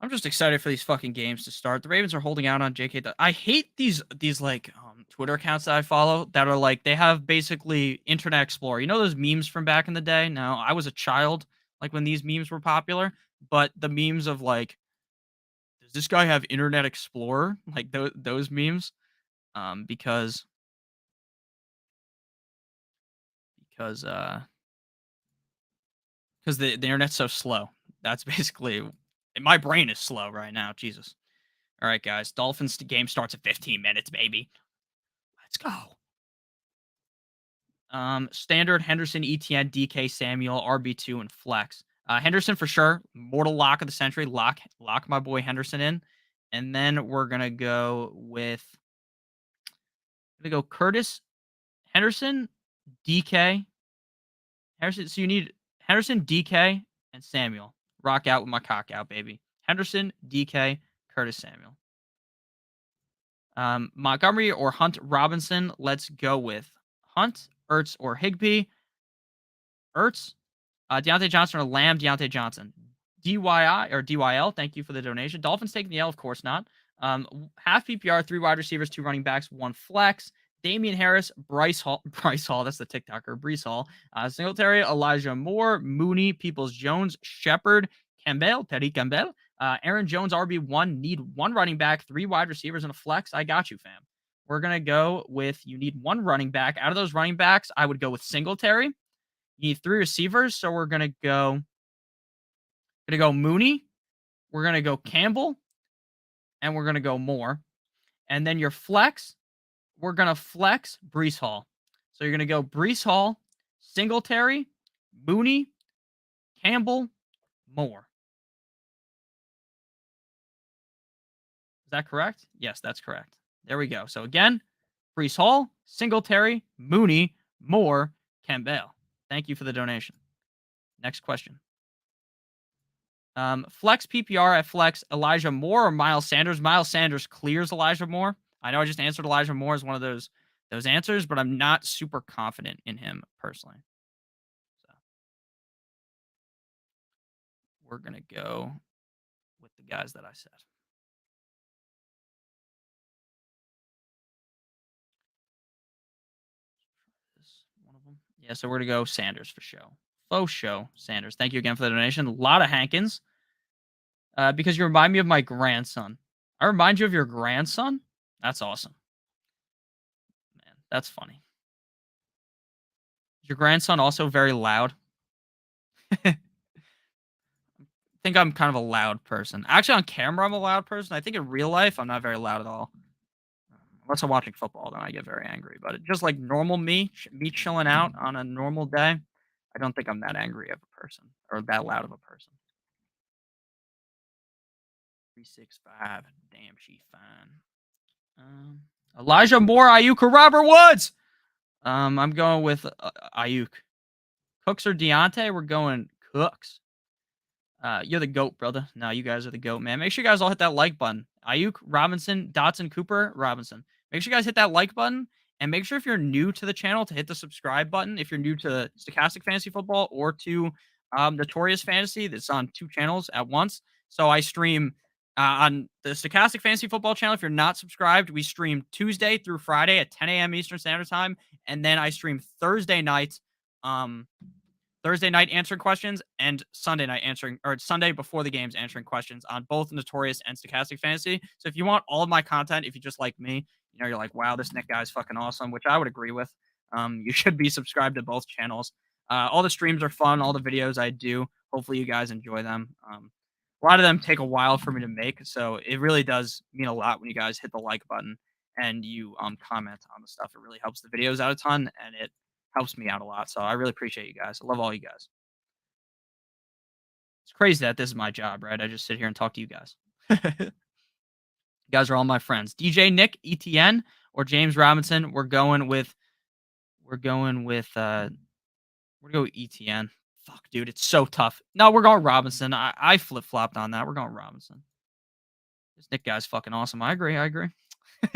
I'm just excited for these fucking games to start. The Ravens are holding out on JK. I hate these like Twitter accounts that I follow that are like they have basically Internet Explorer. You know those memes from back in the day? Now I was a child like when these memes were popular, but the memes of like, does this guy have Internet Explorer? Like those memes, because the internet's so slow. That's basically my brain is slow right now. Jesus. All right, guys. Dolphins game starts at 15 minutes, baby. Let's go. Standard Henderson, ETN, DK, Samuel, RB2, and flex. Henderson for sure. Mortal lock of the century. Lock my boy Henderson in. And then we're gonna go with Curtis, Henderson, DK. Henderson. So you need Henderson, DK, and Samuel. Rock out with my cock out, baby. Henderson, DK, Curtis, Samuel. Montgomery or Hunt Robinson. Let's go with Hunt, Ertz, or Higbee. Ertz. Deontay Johnson or Lamb. Deontay Johnson. DYI or DYL. Thank you for the donation. Dolphins taking the L, of course not. Half PPR, 3 wide receivers, 2 running backs, 1 flex. Damian Harris, Bryce Hall, that's the TikToker, Brees Hall, Singletary, Elijah Moore, Mooney, Peoples Jones, Shepard, Campbell, Teddy Campbell, Aaron Jones, RB1, need one running back, 3 wide receivers, and a flex. I got you, fam. We're going to go with you need one running back. Out of those running backs, I would go with Singletary. You need 3 receivers, so we're going to go Mooney. We're going to go Campbell, and we're going to go Moore. And then your flex, we're going to flex Breece Hall. So you're going to go Breece Hall, Singletary, Mooney, Campbell, Moore. Is that correct? Yes, that's correct. There we go. So again, Breece Hall, Singletary, Mooney, Moore, Campbell. Thank you for the donation. Next question. Flex PPR at flex Elijah Moore or Miles Sanders? Miles Sanders clears Elijah Moore. I know I just answered Elijah Moore as one of those answers, but I'm not super confident in him personally. So we're going to go with the guys that I said. One of them. Yeah, so we're going to go Sanders for show. Faux show, Sanders. Thank you again for the donation. A lot of Hankins. Because you remind me of my grandson. I remind you of your grandson? That's awesome. Man, that's funny. Is your grandson also very loud? I think I'm kind of a loud person. Actually, on camera, I'm a loud person. I think in real life, I'm not very loud at all. Unless I'm watching football, then I get very angry. But just like normal me chilling out on a normal day, I don't think I'm that angry of a person or that loud of a person. 365. Damn, she fine. Elijah Moore, Ayuk, or Robert Woods? I'm going with Ayuk. Cooks or Deontay? We're going Cooks. You're the GOAT, brother. No, you guys are the GOAT, man. Make sure you guys all hit that like button. Ayuk, Robinson, Dotson, Cooper, Robinson. Make sure you guys hit that like button. And make sure if you're new to the channel to hit the subscribe button. If you're new to Stochastic Fantasy Football or to Notorious Fantasy, that's on 2 channels at once. So I stream on the Stochastic Fantasy Football channel. If you're not subscribed, we stream Tuesday through Friday at 10 a.m. Eastern Standard Time. And then I stream Thursday night answering questions and Sunday night Sunday before the games answering questions on both Notorious and Stochastic Fantasy. So if you want all of my content, if you just like me, you're like, wow, this Nick guy's fucking awesome, which I would agree with. You should be subscribed to both channels. All the streams are fun. All the videos I do, hopefully you guys enjoy them. A lot of them take a while for me to make, so it really does mean a lot when you guys hit the like button and you comment on the stuff. It really helps the videos out a ton, and it helps me out a lot. So I really appreciate you guys. I love all you guys. It's crazy that this is my job, right? I just sit here and talk to you guys. You guys are all my friends. DJ Nick, ETN, or James Robinson. We're going with ETN. Fuck, dude, it's so tough. No, we're going Robinson. I flip-flopped on that. We're going Robinson. This Nick guy's fucking awesome. I agree.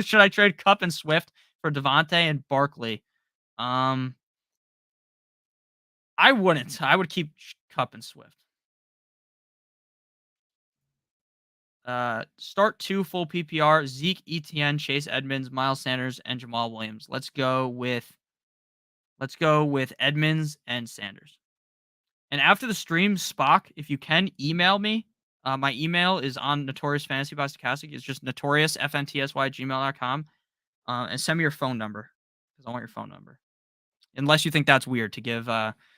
Should I trade Kupp and Swift for Devontae and Barkley? I wouldn't. I would keep Kupp and Swift. Start 2 full PPR: Zeke, ETN, Chase Edmonds, Miles Sanders, and Jamal Williams. Let's go with Edmonds and Sanders. And after the stream, Spock, if you can, email me. My email is on Notorious Fantasy by Stochastic. It's just notoriousfantasy@gmail.com. And send me your phone number, because I want your phone number. Unless you think that's weird to give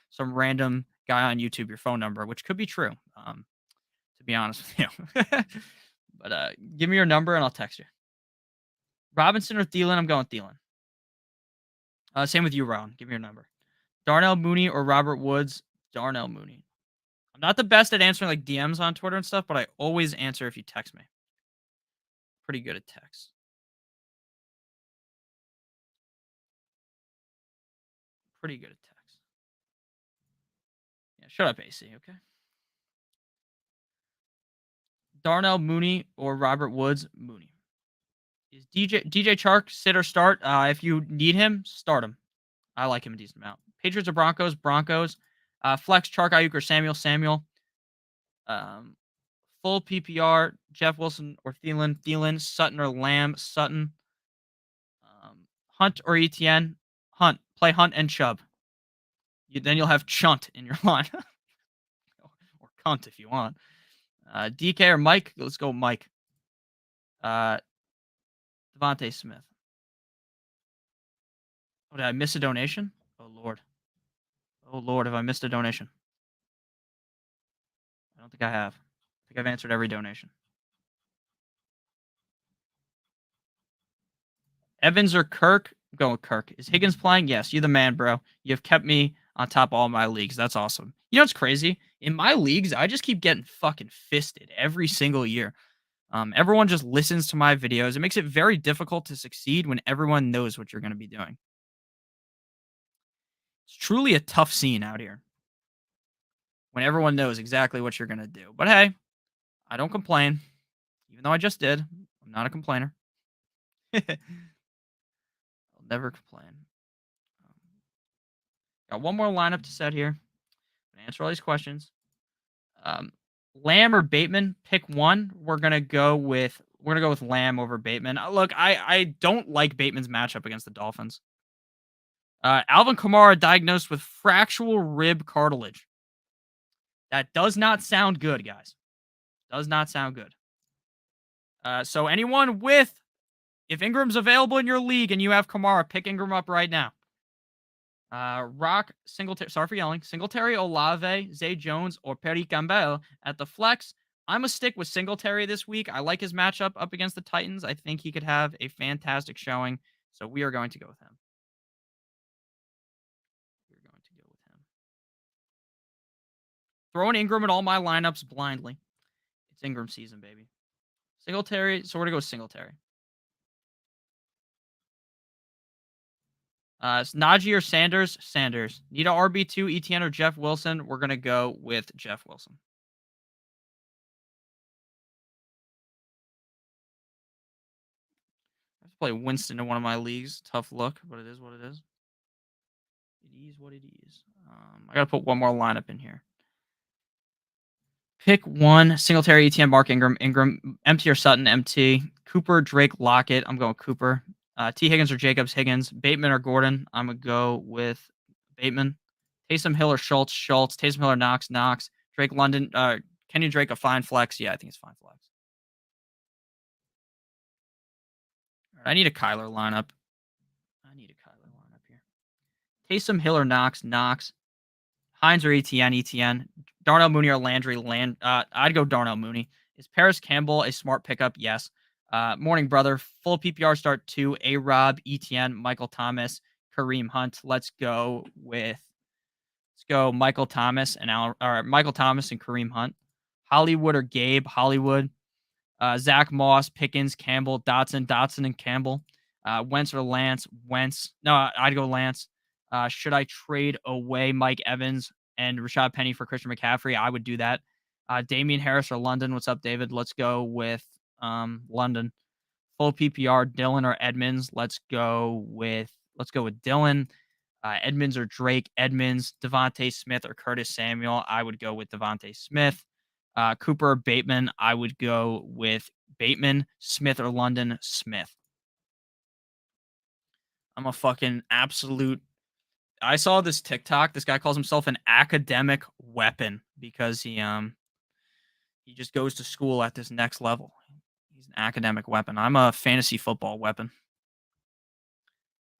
some random guy on YouTube your phone number, which could be true, to be honest with you. But give me your number and I'll text you. Robinson or Thielen? I'm going Thielen. Same with you, Ron. Give me your number. Darnell Mooney or Robert Woods? Darnell Mooney. I'm not the best at answering like DMs on Twitter and stuff, but I always answer if you text me. Pretty good at text. Pretty good at text. Yeah, shut up, AC, okay? Darnell Mooney or Robert Woods? Mooney. Is DJ Chark sit or start? If you need him, start him. I like him a decent amount. Patriots or Broncos? Broncos. Flex, Chark, Ayuk, or Samuel. Full PPR, Jeff Wilson or Thielen, Sutton or Lamb, Sutton. Hunt or ETN? Hunt. Play Hunt and Chubb. Then you'll have Chunt in your line. Or Cunt if you want. DK or Mike? Let's go Mike. Devontae Smith. Oh, did I miss a donation? Oh, Lord. Oh, Lord, have I missed a donation? I don't think I have. I think I've answered every donation. Evans or Kirk? I'm going with Kirk. Is Higgins playing? Yes. You the man, bro. You've kept me on top of all my leagues. That's awesome. You know what's crazy? In my leagues, I just keep getting fucking fisted every single year. Everyone just listens to my videos. It makes it very difficult to succeed when everyone knows what you're going to be doing. It's truly a tough scene out here when everyone knows exactly what you're going to do. But hey, I don't complain, even though I just did. I'm not a complainer. I'll never complain. Got one more lineup to set here. Answer all these questions. Lamb or Bateman? Pick one. We're gonna go with Lamb over Bateman. Look, I don't like Bateman's matchup against the Dolphins. Alvin Kamara diagnosed with fractural rib cartilage. That does not sound good, guys. Does not sound good. So anyone if Ingram's available in your league and you have Kamara, pick Ingram up right now. Rock Singletary. Sorry for yelling. Singletary, Olave, Zay Jones, or Perry Campbell at the flex. I'm a stick with Singletary this week. I like his matchup up against the Titans. I think he could have a fantastic showing. So we are going to go with him. We're going to go with him. Throwing Ingram in all my lineups blindly. It's Ingram season, baby. Singletary. So we're going to go Singletary. It's Naji or Sanders? Sanders. Need a RB2, ETN, or Jeff Wilson? We're going to go with Jeff Wilson. I have to play Winston in one of my leagues. Tough look, but it is what it is. It is what it is. I got to put one more lineup in here. Pick one. Singletary, ETN, Mark Ingram. Ingram, MT or Sutton, MT. Cooper, Drake, Lockett. I'm going Cooper. T. Higgins or Jacobs, Higgins. Bateman or Gordon. I'm going to go with Bateman. Taysom Hill or Schultz, Schultz. Taysom Hill or Knox, Knox. Drake London. Kenny Drake, a fine flex. Yeah, I think it's fine flex. I need a Kyler lineup. Here. Taysom Hill or Knox, Knox. Hines or ETN, ETN. Darnell Mooney or Landry, I'd go Darnell Mooney. Is Paris Campbell a smart pickup? Yes. Morning, brother. Full PPR start 2. A-Rob, ETN, Michael Thomas, Kareem Hunt. Let's go Michael Thomas and Kareem Hunt. Hollywood or Gabe, Hollywood. Zach Moss, Pickens, Campbell, Dotson, and Campbell. Wentz or Lance, Wentz. No, I'd go Lance. Should I trade away Mike Evans and Rashad Penny for Christian McCaffrey? I would do that. Damian Harris or London. What's up, David? Let's go with London. Full PPR, Dylan or Edmonds. Let's go with Dylan. Edmonds or Drake. Edmonds. Devontae Smith or Curtis Samuel. I would go with Devontae Smith. Cooper or Bateman. I would go with Bateman. Smith or London. Smith. I'm a fucking absolute. I saw this TikTok. This guy calls himself an academic weapon because he just goes to school at this next level. He's an academic weapon. I'm a fantasy football weapon.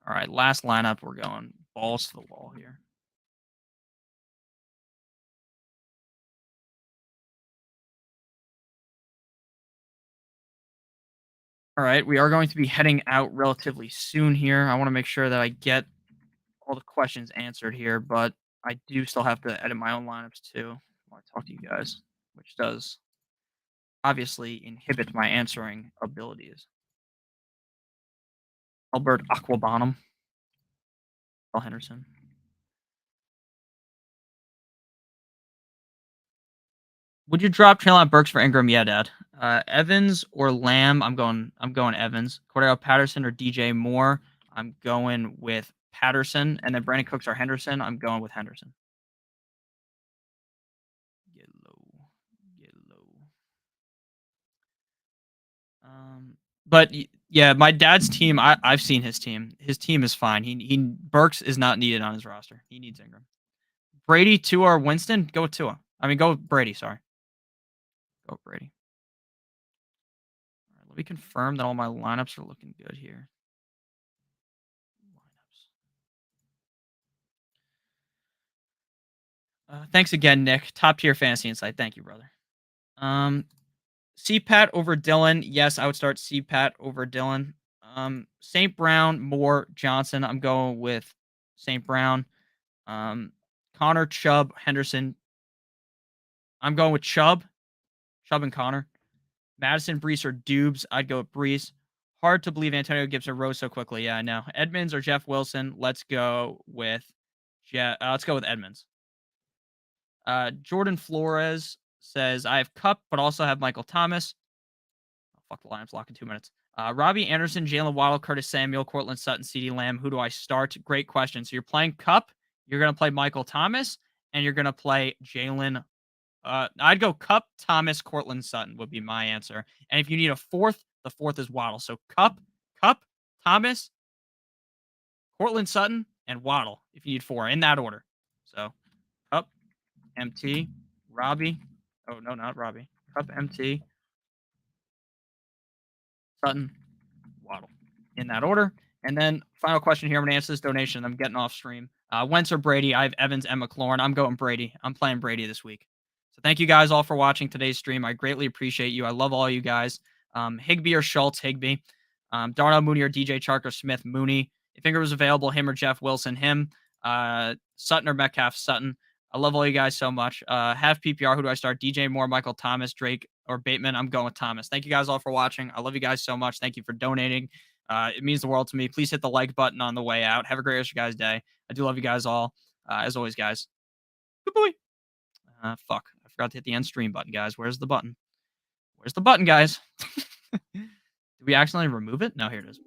All right, last lineup. We're going balls to the wall here. All right, we are going to be heading out relatively soon here. I want to make sure that I get all the questions answered here, but I do still have to edit my own lineups too while I talk to you guys, which does obviously inhibit my answering abilities. Albert Aquabonum. Paul Henderson. Would you drop Treylon Burks for Ingram? Yeah, Dad. Evans or Lamb? I'm going Evans. Cordell Patterson or DJ Moore? I'm going with Patterson. And then Brandon Cooks or Henderson? I'm going with Henderson. Yellow. But yeah, my dad's team. I've seen his team. His team is fine. He Burks is not needed on his roster. He needs Ingram. Brady, Tua, or Winston? Go with Tua. I mean, go with Brady. Sorry. Go Brady. All right, let me confirm that all my lineups are looking good here. Thanks again, Nick. Top tier fantasy insight. Thank you, brother. CPAT over Dylan. Yes, I would start CPAT over Dylan. St. Brown, Moore, Johnson. I'm going with St. Brown. Connor, Chubb, Henderson. I'm going with Chubb and Connor. Madison, Brees, or Dubes. I'd go with Brees. Hard to believe Antonio Gibson rose so quickly. Yeah, I know. Edmonds or Jeff Wilson. Let's go with Edmonds. Jordan Flores says, I have Cup, but also have Michael Thomas. Oh, fuck the Lions, lock in 2 minutes. Robbie Anderson, Jalen Waddle, Curtis Samuel, Cortland Sutton, CeeDee Lamb. Who do I start? Great question. So you're playing Cup, you're going to play Michael Thomas, and you're going to play Jalen. I'd go Cup, Thomas, Cortland Sutton would be my answer. And if you need a fourth, the fourth is Waddle. So Cup, Thomas, Cortland Sutton, and Waddle if you need 4 in that order. So Cup, MT, Robbie. Oh, no, not Robbie. Cup, MT, Sutton, Waddle in that order. And then final question here. I'm going to answer this donation. I'm getting off stream. Wentz or Brady? I have Evans and McLaurin. I'm going Brady. I'm playing Brady this week. So thank you guys all for watching today's stream. I greatly appreciate you. I love all you guys. Higbee or Schultz, Higbee. Darnell Mooney or DJ Chark or Smith, Mooney. If Ingram was available, him or Jeff Wilson, him. Sutton or Metcalf, Sutton. I love all you guys so much. Half PPR, who do I start? DJ Moore, Michael Thomas, Drake, or Bateman? I'm going with Thomas. Thank you guys all for watching. I love you guys so much. Thank you for donating. It means the world to me. Please hit the like button on the way out. Have a great rest of your guys' day. I do love you guys all. As always, guys. Good boy. Fuck. I forgot to hit the end stream button, guys. Where's the button? Where's the button, guys? Did we accidentally remove it? No, here it is.